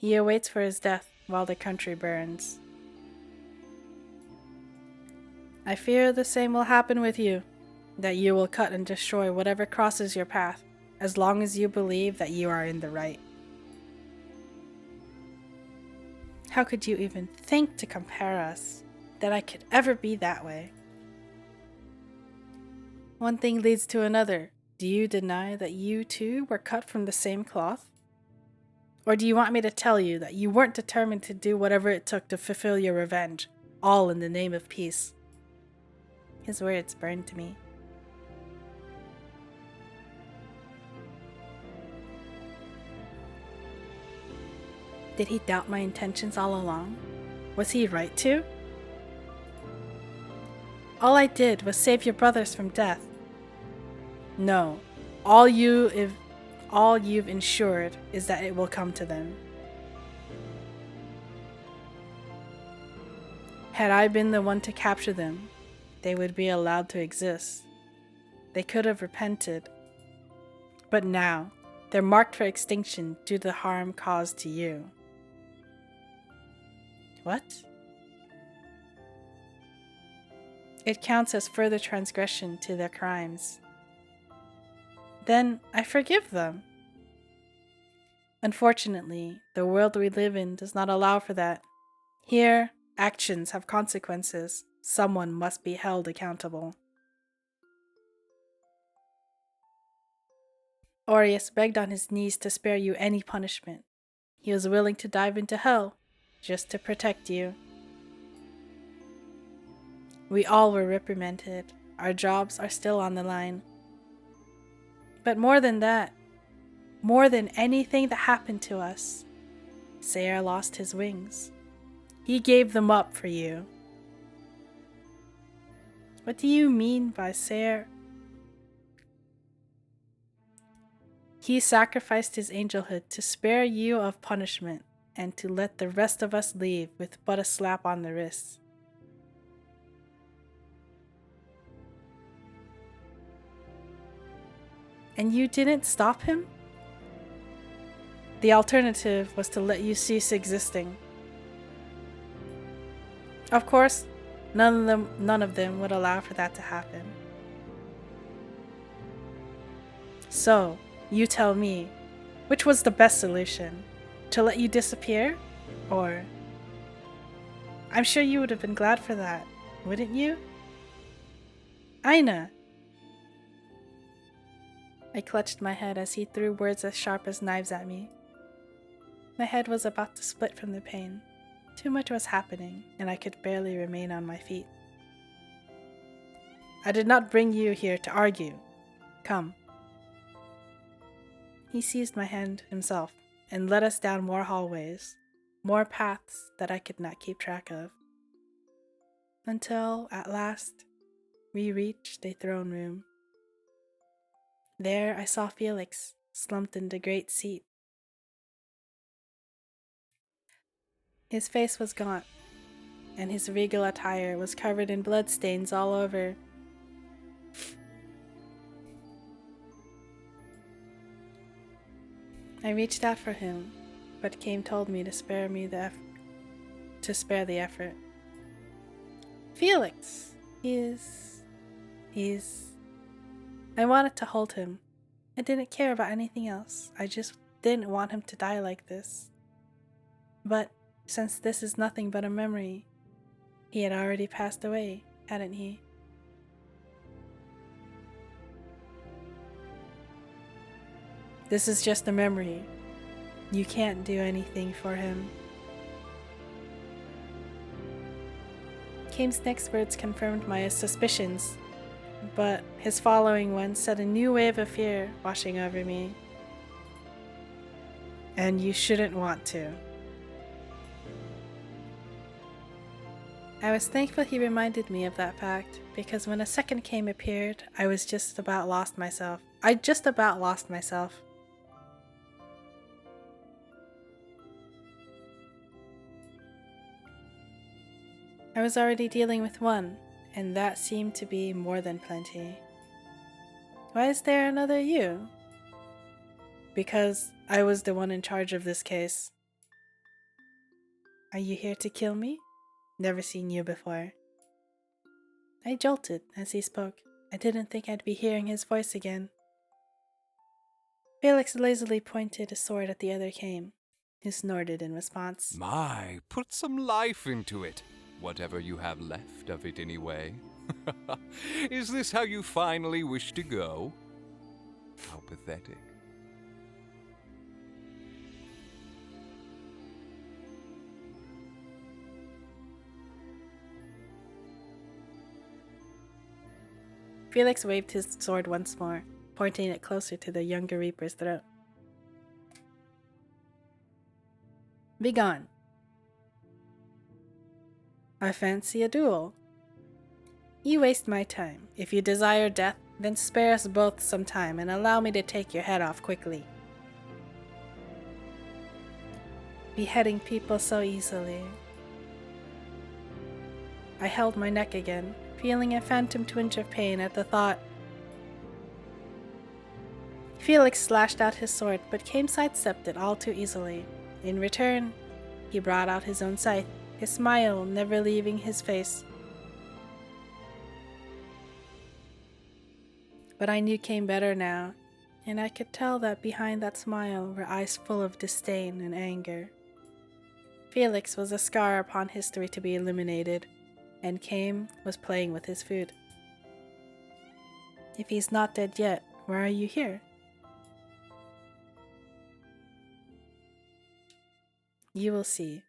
He awaits for his death while the country burns. I fear the same will happen with you, that you will cut and destroy whatever crosses your path, as long as you believe that you are in the right. How could you even think to compare us, that I could ever be that way? One thing leads to another. Do you deny that you too were cut from the same cloth? Or do you want me to tell you that you weren't determined to do whatever it took to fulfill your revenge, all in the name of peace? His words burned to me. Did he doubt my intentions all along? Was he right to? All I did was save your brothers from death. No, all you've ensured is that it will come to them. Had I been the one to capture them, they would be allowed to exist. They could have repented. But now, they're marked for extinction due to the harm caused to you. What? It counts as further transgression to their crimes. Then I forgive them. Unfortunately, the world we live in does not allow for that. Here, actions have consequences. Someone must be held accountable. Aries begged on his knees to spare you any punishment. He was willing to dive into hell just to protect you. We all were reprimanded. Our jobs are still on the line. But more than that, more than anything that happened to us, Sayer lost his wings. He gave them up for you. What do you mean by Sayer? He sacrificed his angelhood to spare you of punishment and to let the rest of us leave with but a slap on the wrist. And you didn't stop him? The alternative was to let you cease existing. Of course, none of them would allow for that to happen. So, you tell me, which was the best solution? To let you disappear? Or... I'm sure you would have been glad for that, wouldn't you? Aina! I clutched my head as he threw words as sharp as knives at me. My head was about to split from the pain. Too much was happening, and I could barely remain on my feet. I did not bring you here to argue. Come. He seized my hand himself and led us down more hallways, more paths that I could not keep track of. Until, at last, we reached a throne room. There I saw Felix, slumped in the great seat. His face was gaunt, and his regal attire was covered in bloodstains all over. I reached out for him, but Kame told me to spare the effort. Felix! He's... I wanted to hold him. I didn't care about anything else. I just didn't want him to die like this. But since this is nothing but a memory, he had already passed away, hadn't he? This is just a memory. You can't do anything for him. Kame's next words confirmed my suspicions, but his following one set a new wave of fear washing over me. And you shouldn't want to. I was thankful he reminded me of that fact, because when a second Kame appeared, I just about lost myself. I was already dealing with one, and that seemed to be more than plenty. Why is there another you? Because I was the one in charge of this case. Are you here to kill me? Never seen you before. I jolted as he spoke. I didn't think I'd be hearing his voice again. Felix lazily pointed a sword at the other came, who snorted in response. My, put some life into it. Whatever you have left of it, anyway. Is this how you finally wish to go? How pathetic. Felix waved his sword once more, pointing it closer to the younger Reaper's throat. Begone. I fancy a duel. You waste my time. If you desire death, then spare us both some time and allow me to take your head off quickly. Beheading people so easily. I held my neck again, feeling a phantom twinge of pain at the thought. Felix slashed out his sword, but Kame sidestepped it all too easily. In return, he brought out his own scythe, his smile never leaving his face. But I knew Kame better now, and I could tell that behind that smile were eyes full of disdain and anger. Felix was a scar upon history to be eliminated, and Kame was playing with his food. If he's not dead yet, why are you here? You will see.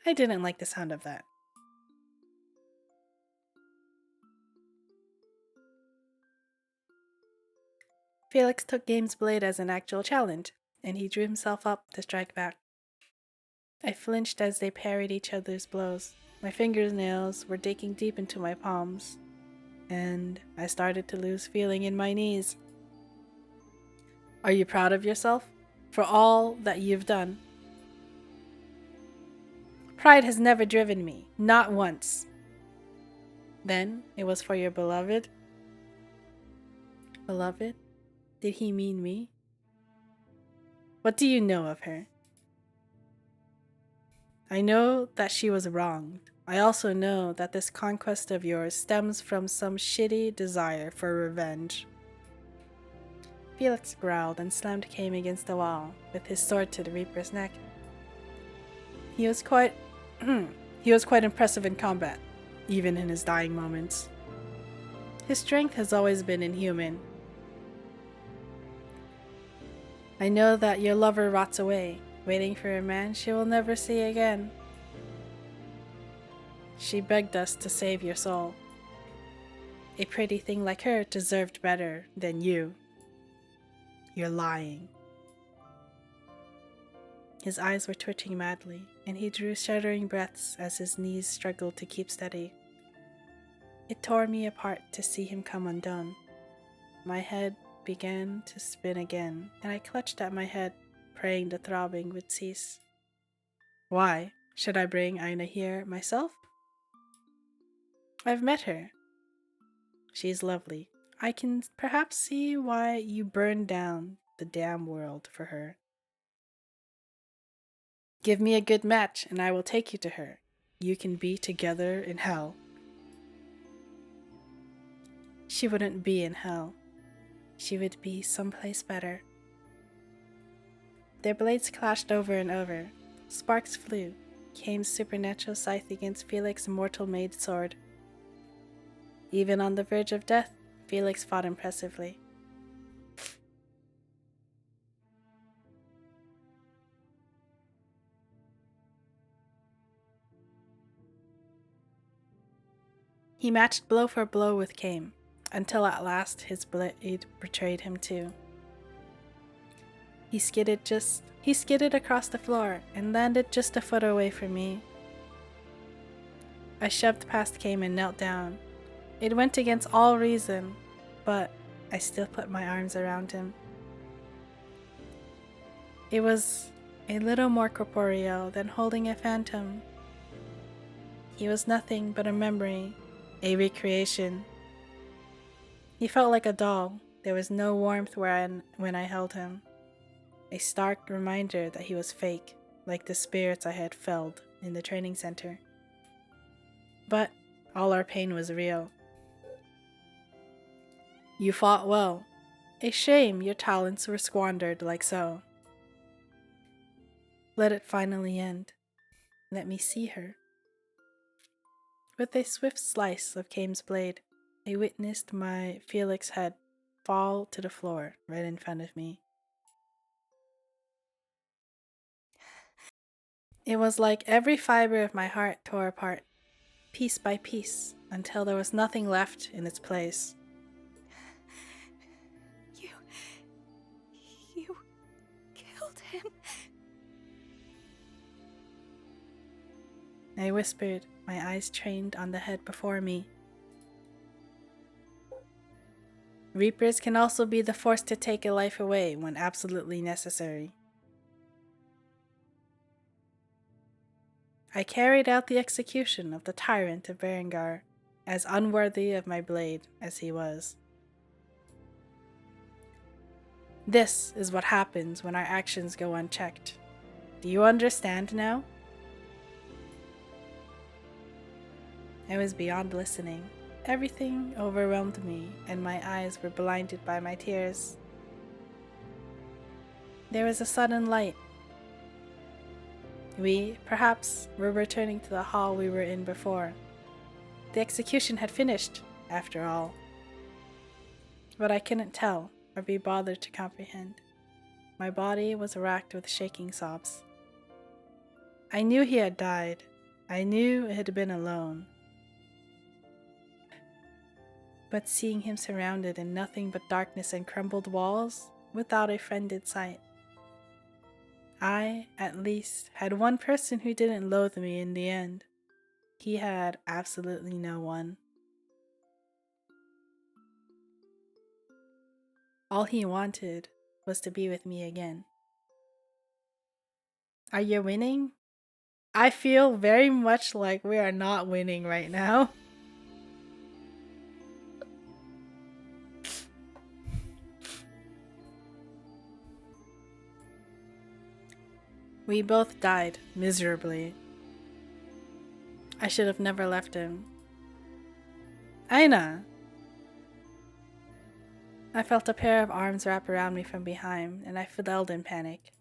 I didn't like the sound of that. Felix took Kame's blade as an actual challenge, and he drew himself up to strike back. I flinched as they parried each other's blows. My fingernails were digging deep into my palms, and I started to lose feeling in my knees. Are you proud of yourself for all that you've done? Pride has never driven me, not once. Then it was for your beloved? Beloved? Did he mean me? What do you know of her? I know that she was wronged. I also know that this conquest of yours stems from some shitty desire for revenge. Felix growled and slammed Kame against the wall, with his sword to the Reaper's neck. He was quite impressive in combat, even in his dying moments. His strength has always been inhuman. I know that your lover rots away, waiting for a man she will never see again. She begged us to save your soul. A pretty thing like her deserved better than you. You're lying. His eyes were twitching madly, and he drew shuddering breaths as his knees struggled to keep steady. It tore me apart to see him come undone. My head began to spin again, and I clutched at my head, praying the throbbing would cease. Why? Should I bring Aina here myself? I've met her. She's lovely. I can perhaps see why you burned down the damn world for her. Give me a good match, and I will take you to her. You can be together in hell. She wouldn't be in hell. She would be someplace better. Their blades clashed over and over. Sparks flew. Kame's supernatural scythe against Felix's mortal-made sword. Even on the verge of death, Felix fought impressively. He matched blow for blow with Kame, until at last his blade betrayed him too. He skidded across the floor and landed just a foot away from me. I shoved past Kame and knelt down. It went against all reason, but I still put my arms around him. It was a little more corporeal than holding a phantom. He was nothing but a memory, a recreation. He felt like a doll. There was no warmth when I held him. A stark reminder that he was fake, like the spirits I had felled in the training center. But all our pain was real. You fought well. A shame your talents were squandered like so. Let it finally end. Let me see her. With a swift slice of Kame's blade, I witnessed my Felix head fall to the floor right in front of me. It was like every fiber of my heart tore apart, piece by piece, until there was nothing left in its place. You killed him. I whispered, my eyes trained on the head before me. Reapers can also be the force to take a life away when absolutely necessary. I carried out the execution of the tyrant of Berengar, as unworthy of my blade as he was. This is what happens when our actions go unchecked. Do you understand now? I was beyond listening. Everything overwhelmed me, and my eyes were blinded by my tears. There was a sudden light. We, perhaps, were returning to the hall we were in before. The execution had finished, after all. But I couldn't tell, or be bothered to comprehend. My body was racked with shaking sobs. I knew he had died. I knew it had been alone. But seeing him surrounded in nothing but darkness and crumbled walls, without a friend in sight, I, at least, had one person who didn't loathe me in the end. He had absolutely no one. All he wanted was to be with me again. Are you winning? I feel very much like we are not winning right now. We both died miserably. I should have never left him. Aina! I felt a pair of arms wrap around me from behind, and I fled in panic.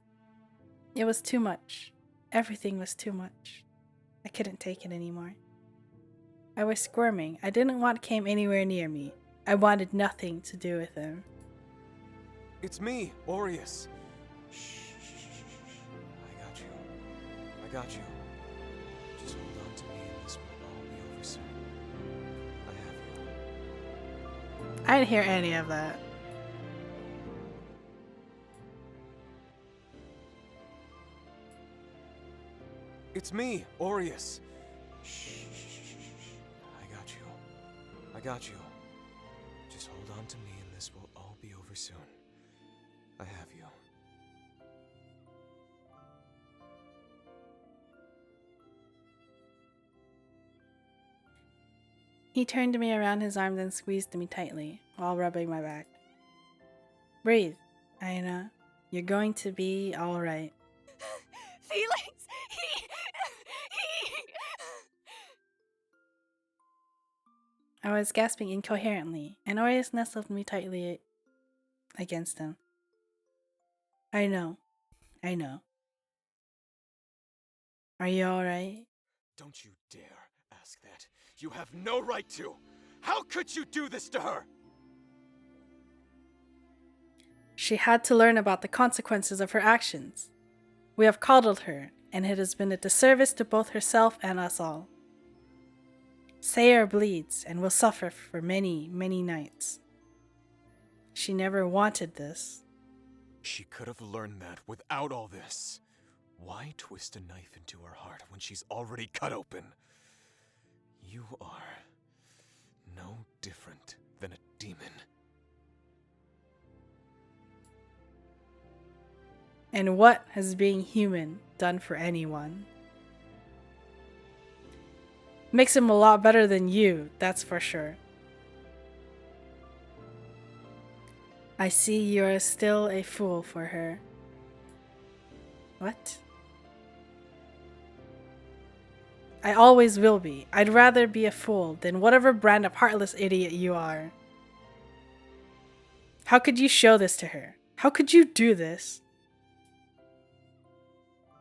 It was too much. Everything was too much. I couldn't take it anymore. I was squirming. I didn't want Kame anywhere near me. I wanted nothing to do with him. It's me, Aureus. Shh. I got you. Just hold on to me and this will all be over soon. I have you. I didn't hear any of that. It's me, Aureus. Shh. I got you. Just hold on to me and this will all be over soon. I have you. He turned me around his arms and squeezed me tightly while rubbing my back. Breathe, Aina. You're going to be alright. Felix, I was gasping incoherently, and Aureus nestled me tightly against him. I know. Are you alright? Don't you dare ask that. You have no right to. How could you do this to her? She had to learn about the consequences of her actions. We have coddled her, and it has been a disservice to both herself and us all. Sayer bleeds and will suffer for many, many nights. She never wanted this. She could have learned that without all this. Why twist a knife into her heart when she's already cut open? You are no different than a demon. And what has being human done for anyone? Makes him a lot better than you, that's for sure. I see you are still a fool for her. What? I always will be. I'd rather be a fool than whatever brand of heartless idiot you are. How could you show this to her? How could you do this?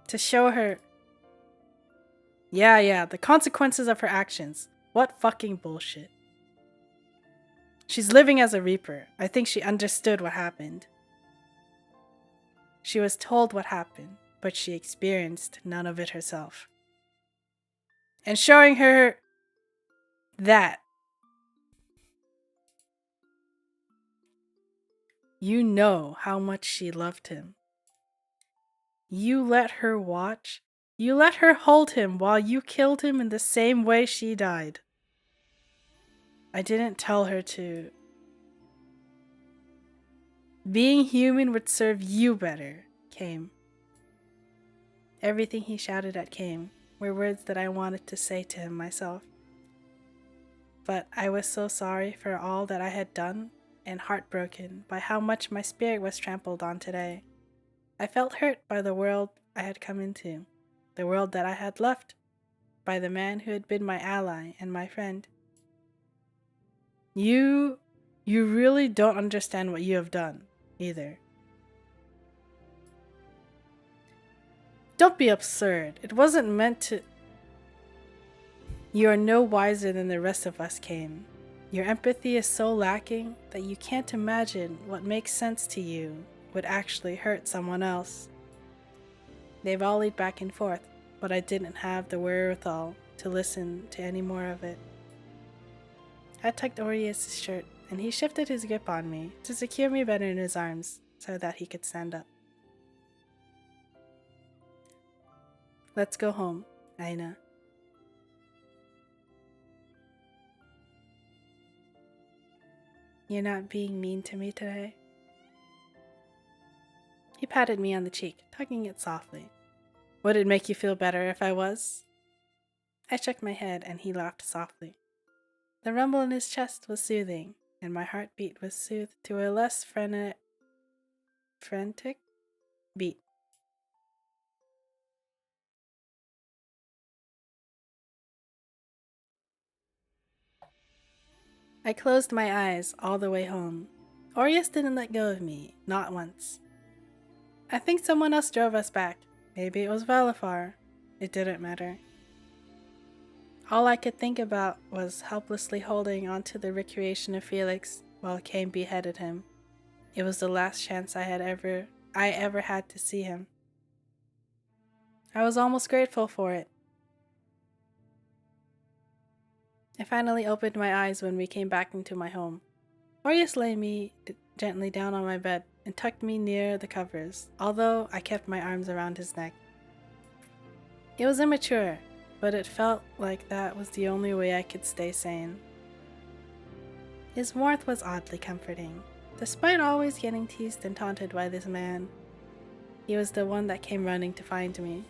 To show her... Yeah, the consequences of her actions. What fucking bullshit. She's living as a Reaper. I think she understood what happened. She was told what happened, but she experienced none of it herself. And showing her that you know how much she loved him. You let her watch. You let her hold him while you killed him in the same way she died. I didn't tell her to. Being human would serve you better, Came. Everything he shouted at Came were words that I wanted to say to him myself. But I was so sorry for all that I had done and heartbroken by how much my spirit was trampled on today. I felt hurt by the world I had come into, the world that I had left, by the man who had been my ally and my friend. You really don't understand what you have done, either. Don't be absurd. It wasn't meant to... You are no wiser than the rest of us, Came. Your empathy is so lacking that you can't imagine what makes sense to you would actually hurt someone else. They volleyed back and forth, but I didn't have the wherewithal to listen to any more of it. I tugged Orius' shirt, and he shifted his grip on me to secure me better in his arms so that he could stand up. Let's go home, Aina. You're not being mean to me today? He patted me on the cheek, tugging it softly. Would it make you feel better if I was? I shook my head and he laughed softly. The rumble in his chest was soothing, and my heartbeat was soothed to a less frantic beat. I closed my eyes all the way home. Orius didn't let go of me, not once. I think someone else drove us back. Maybe it was Valifar. It didn't matter. All I could think about was helplessly holding onto the recreation of Felix while Cain beheaded him. It was the last chance I ever had to see him. I was almost grateful for it. I finally opened my eyes when we came back into my home. Orius laid me gently down on my bed and tucked me near the covers, although I kept my arms around his neck. It was immature, but it felt like that was the only way I could stay sane. His warmth was oddly comforting, despite always getting teased and taunted by this man. He was the one that came running to find me.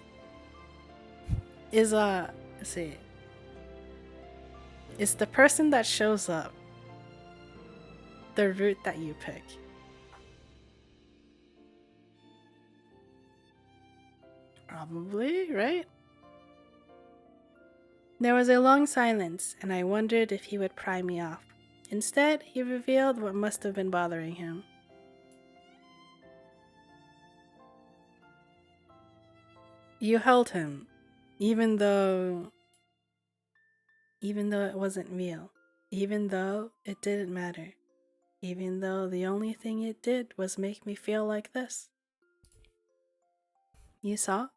It's the person that shows up the route that you pick. Probably, right? There was a long silence, and I wondered if he would pry me off. Instead, he revealed what must have been bothering him. You held him, even though it wasn't real, even though it didn't matter, even though the only thing it did was make me feel like this. You saw?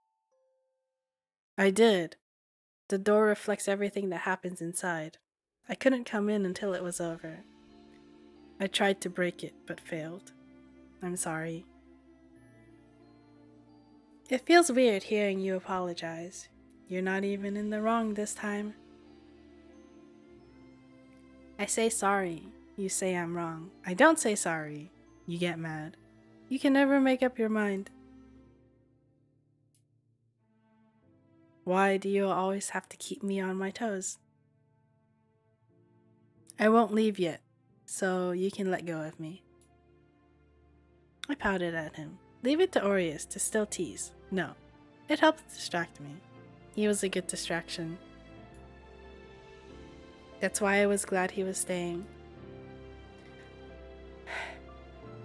I did. The door reflects everything that happens inside. I couldn't come in until it was over. I tried to break it, but failed. I'm sorry. It feels weird hearing you apologize. You're not even in the wrong this time. I say sorry. You say I'm wrong. I don't say sorry. You get mad. You can never make up your mind. Why do you always have to keep me on my toes? I won't leave yet, so you can let go of me. I pouted at him. Leave it to Orius to still tease. No, it helped distract me. He was a good distraction. That's why I was glad he was staying.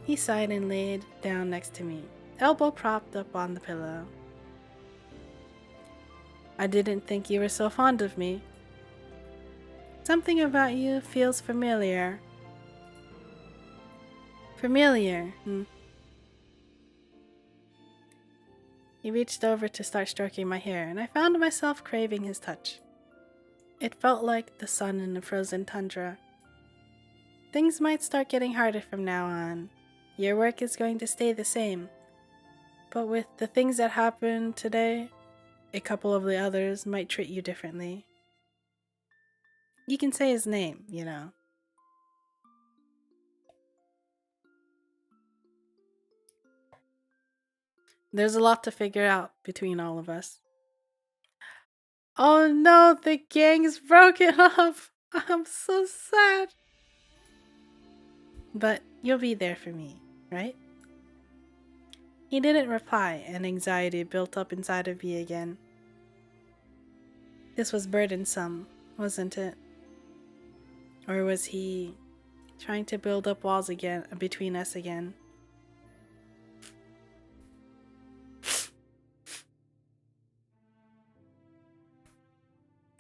He sighed and laid down next to me, elbow propped up on the pillow. I didn't think you were so fond of me. Something about you feels familiar. Familiar, He reached over to start stroking my hair, and I found myself craving his touch. It felt like the sun in a frozen tundra. Things might start getting harder from now on. Your work is going to stay the same. But with the things that happened today, a couple of the others might treat you differently. You can say his name, you know. There's a lot to figure out between all of us. Oh no, the gang's broken up. I'm so sad. But you'll be there for me, right? He didn't reply, and anxiety built up inside of me again. This was burdensome, wasn't it? Or was he trying to build up walls again between us again?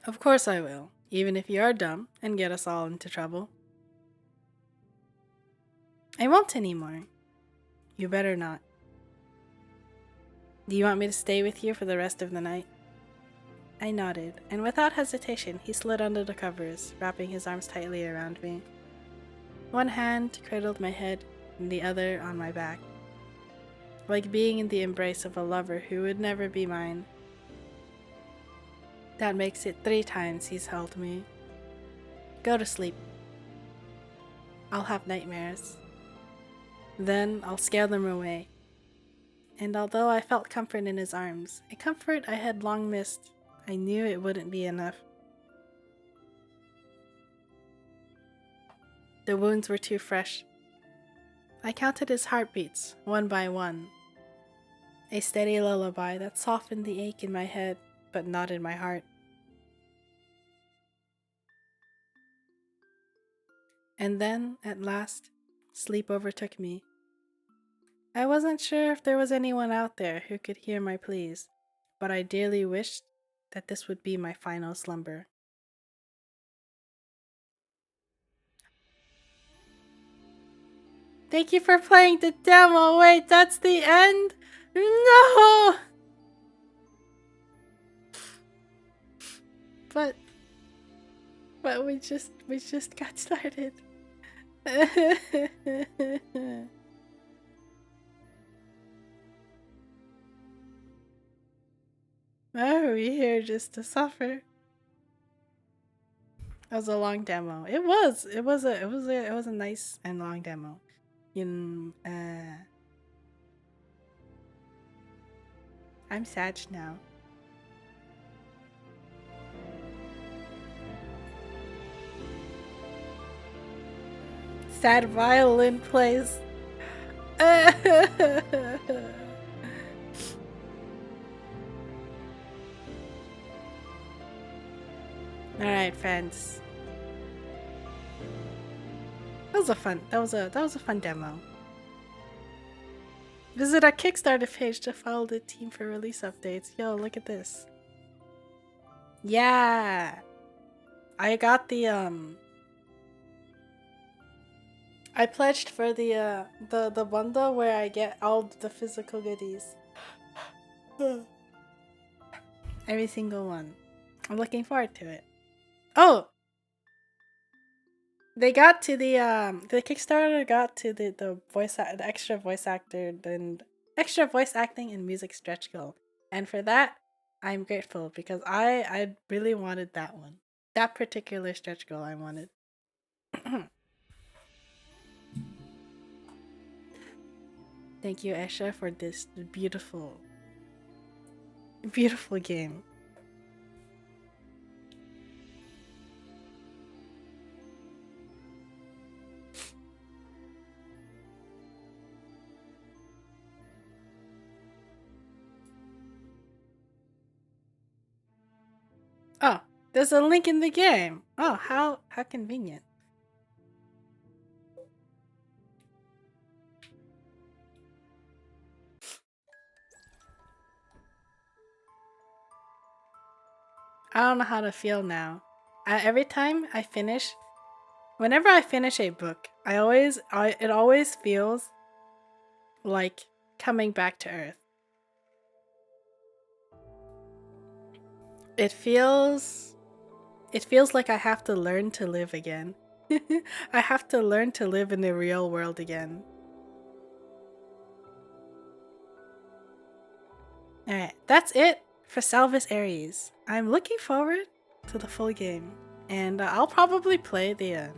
Of course I will, even if you are dumb and get us all into trouble. I won't anymore. You better not. Do you want me to stay with you for the rest of the night? I nodded, and without hesitation, he slid under the covers, wrapping his arms tightly around me. One hand cradled my head, and the other on my back, like being in the embrace of a lover who would never be mine. That makes it 3 times he's held me. Go to sleep. I'll have nightmares. Then I'll scare them away. And although I felt comfort in his arms, a comfort I had long missed, I knew it wouldn't be enough. The wounds were too fresh. I counted his heartbeats, one by one. A steady lullaby that softened the ache in my head, but not in my heart. And then, at last, sleep overtook me. I wasn't sure if there was anyone out there who could hear my pleas, but I dearly wished that this would be my final slumber. Thank you for playing the demo. Wait, that's the end? No! But we just got started. Why are we here just to suffer? That was a long demo. It was a nice and long demo. I'm sad now. Sad violin plays. Alright, friends. That was a fun demo. Visit our Kickstarter page to follow the team for release updates. Yo, look at this. Yeah. I got the I pledged for the bundle where I get all the physical goodies. Every single one. I'm looking forward to it. Oh! They got to the Kickstarter got to the extra voice actor and extra voice acting and music stretch goal. And for that, I'm grateful because I really wanted that one. That particular stretch goal I wanted. Thank you, Esha, for this beautiful game. Oh, There's a link in the game. Oh, how convenient. I don't know how to feel now. Every time I finish, whenever I finish a book, it always feels like coming back to Earth. It feels like I have to learn to live again. I have to learn to live in the real world again. Alright, that's it for Salvus Aries. I'm looking forward to the full game. And I'll probably play the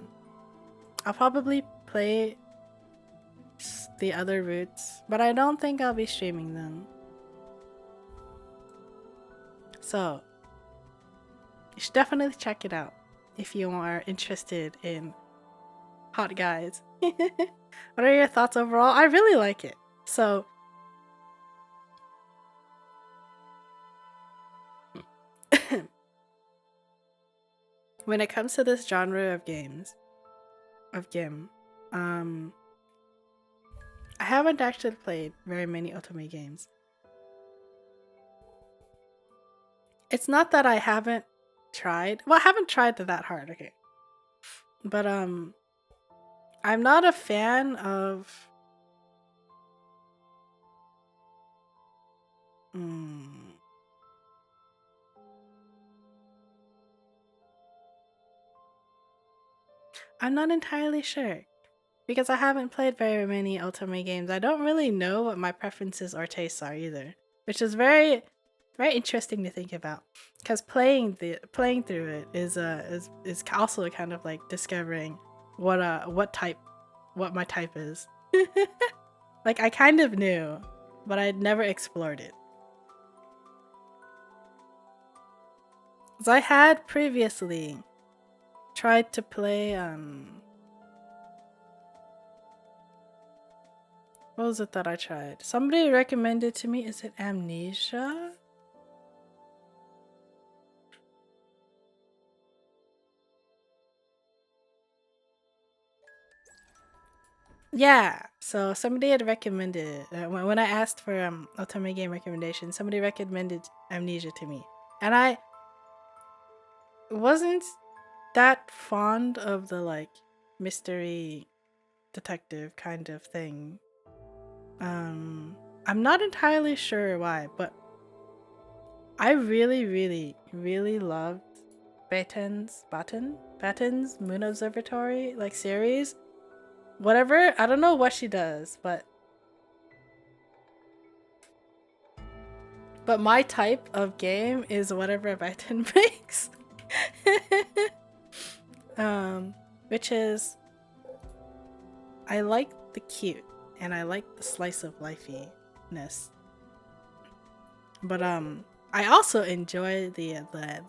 other routes, but I don't think I'll be streaming them. So, you should definitely check it out if you are interested in hot guys. What are your thoughts overall? I really like it. So, when it comes to this genre of games, I haven't actually played very many otome games. It's not that I haven't tried. Well, I haven't tried that hard, okay. But I'm not a fan of I'm not entirely sure. Because I haven't played very many otome games. I don't really know what my preferences or tastes are either. Which is very interesting to think about. Because playing through it is also kind of like discovering what my type is. Like I kind of knew, but I'd never explored it. Because I had previously tried to play what was it that I tried? Somebody recommended to me, is it Amnesia? Yeah, so somebody had recommended it. When I asked for otome game recommendation, somebody recommended Amnesia to me. And I wasn't that fond of the like mystery detective kind of thing. I'm not entirely sure why, but I really loved Baton's Moon Observatory like series. Whatever, I don't know what she does, but my type of game is whatever Baton makes. Which is I like the cute and I like the slice of lifeiness. But I also enjoy the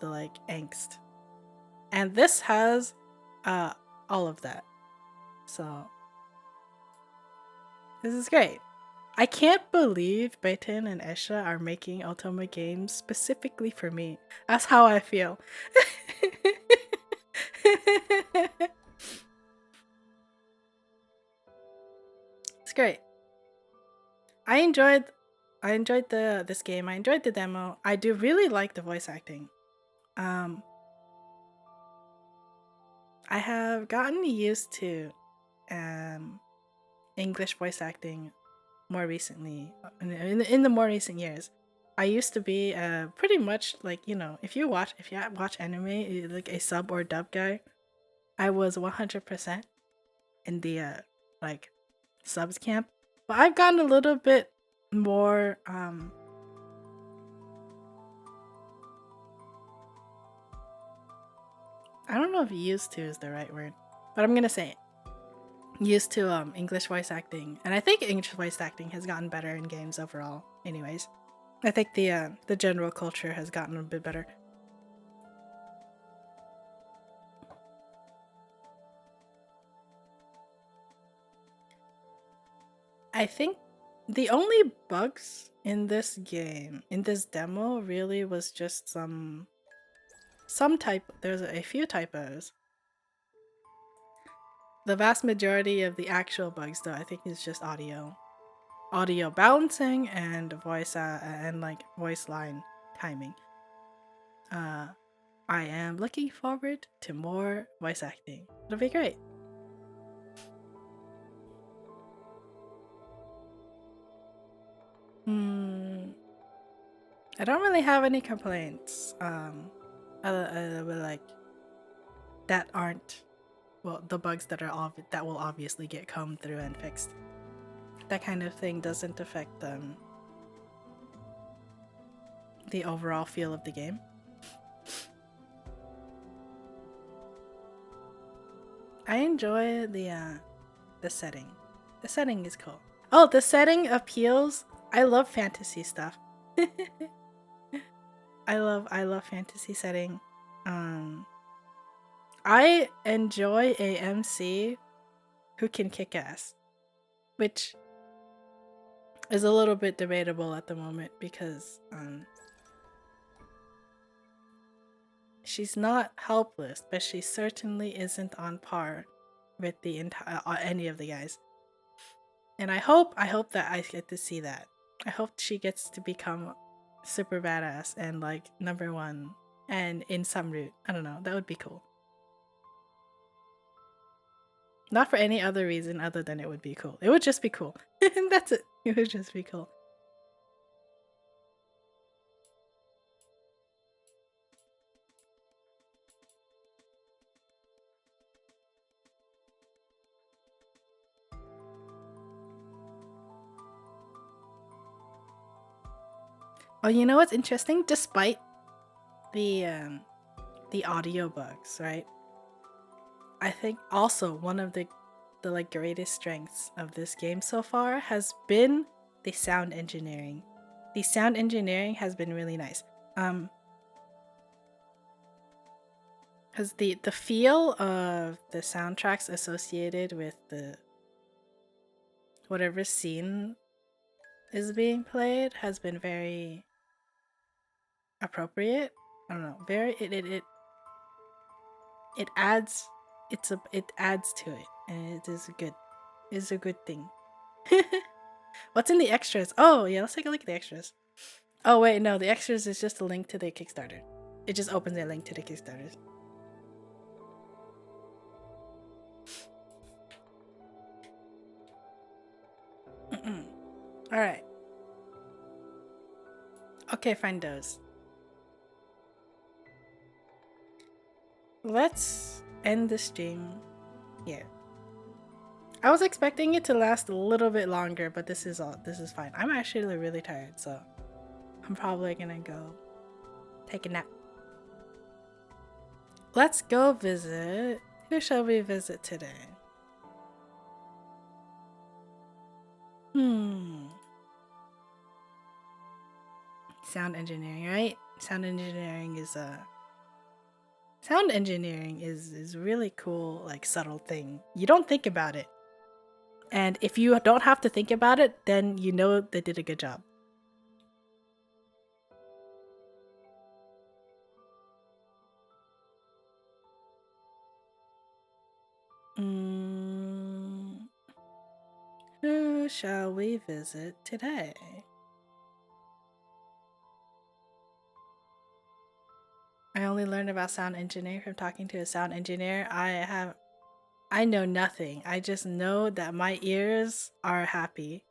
like angst. And this has all of that. So this is great. I can't believe Baton and Esha are making otome games specifically for me. That's how I feel. It's great. I enjoyed this game. I enjoyed the demo. I do really like the voice acting. I have gotten used to English voice acting more recently, in the more recent years. I used to be pretty much like, you know, if you watch anime, like a sub or dub guy, I was 100% in the like subs camp. But I've gotten a little bit more I don't know if used to is the right word, but I'm gonna say it. Used to English voice acting, and I think English voice acting has gotten better in games overall. Anyways, I think the general culture has gotten a bit better. I think the only bugs in this game, in this demo, really was just some there's a few typos. The vast majority of the actual bugs, though, I think is just audio balancing and voice line timing. I am looking forward to more voice acting. It'll be great. I don't really have any complaints. Like that aren't, well, the bugs that are that will obviously get combed through and fixed. That kind of thing doesn't affect the overall feel of the game. I enjoy the setting. The setting is cool. Oh, the setting appeals. I love fantasy stuff. I love fantasy setting. I enjoy a MC who can kick ass, which is a little bit debatable at the moment because she's not helpless, but she certainly isn't on par with the entire any of the guys. And I hope that I get to see that. I hope she gets to become super badass and like #1 and in some route. I don't know. That would be cool. Not for any other reason other than it would be cool. It would just be cool. That's it. It would just be cool. Oh, you know what's interesting? Despite the audio bugs, right? I think also one of the like greatest strengths of this game so far has been the sound engineering. The sound engineering has been really nice. Because the feel of the soundtracks associated with the whatever scene is being played has been very appropriate. I don't know. Very it adds it adds to it, and it is a good thing. What's in the extras? Oh yeah, let's take a look at the extras. Oh wait, no, the extras is just a link to the Kickstarter. It just opens a link to the Kickstarter. All right. Okay, find those. Let's end the stream here. I was expecting it to last a little bit longer, but this is fine. I'm actually really tired, so I'm probably gonna go take a nap. Let's go visit. Who shall we visit today? Sound engineering, right? Sound engineering is really cool, like subtle thing. You don't think about it. And if you don't have to think about it, then you know they did a good job. Who shall we visit today? I only learned about sound engineering from talking to a sound engineer. I know nothing. I just know that my ears are happy.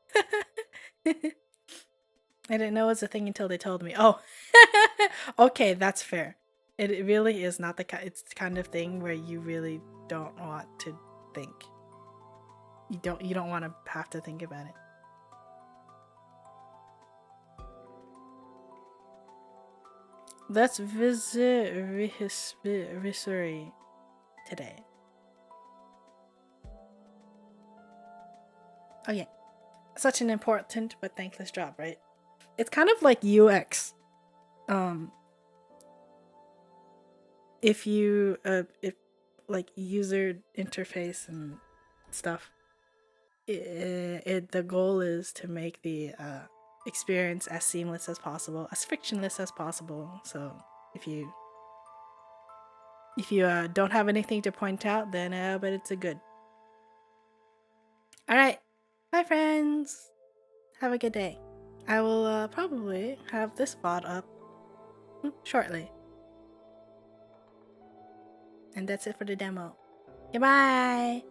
I didn't know it was a thing until they told me. Oh, okay, that's fair. It really is not it's the kind of thing where you really don't want to think. You don't want to have to think about it. Let's visit Risuri today. Oh yeah, such an important but thankless job, right? It's kind of like UX. If like user interface and stuff, the goal is to make the experience as seamless as possible, as frictionless as possible. So if you If you don't have anything to point out, then but it's a good. Alright. Bye, friends. Have a good day. I will probably have this VOD up shortly. And that's it for the demo. Goodbye!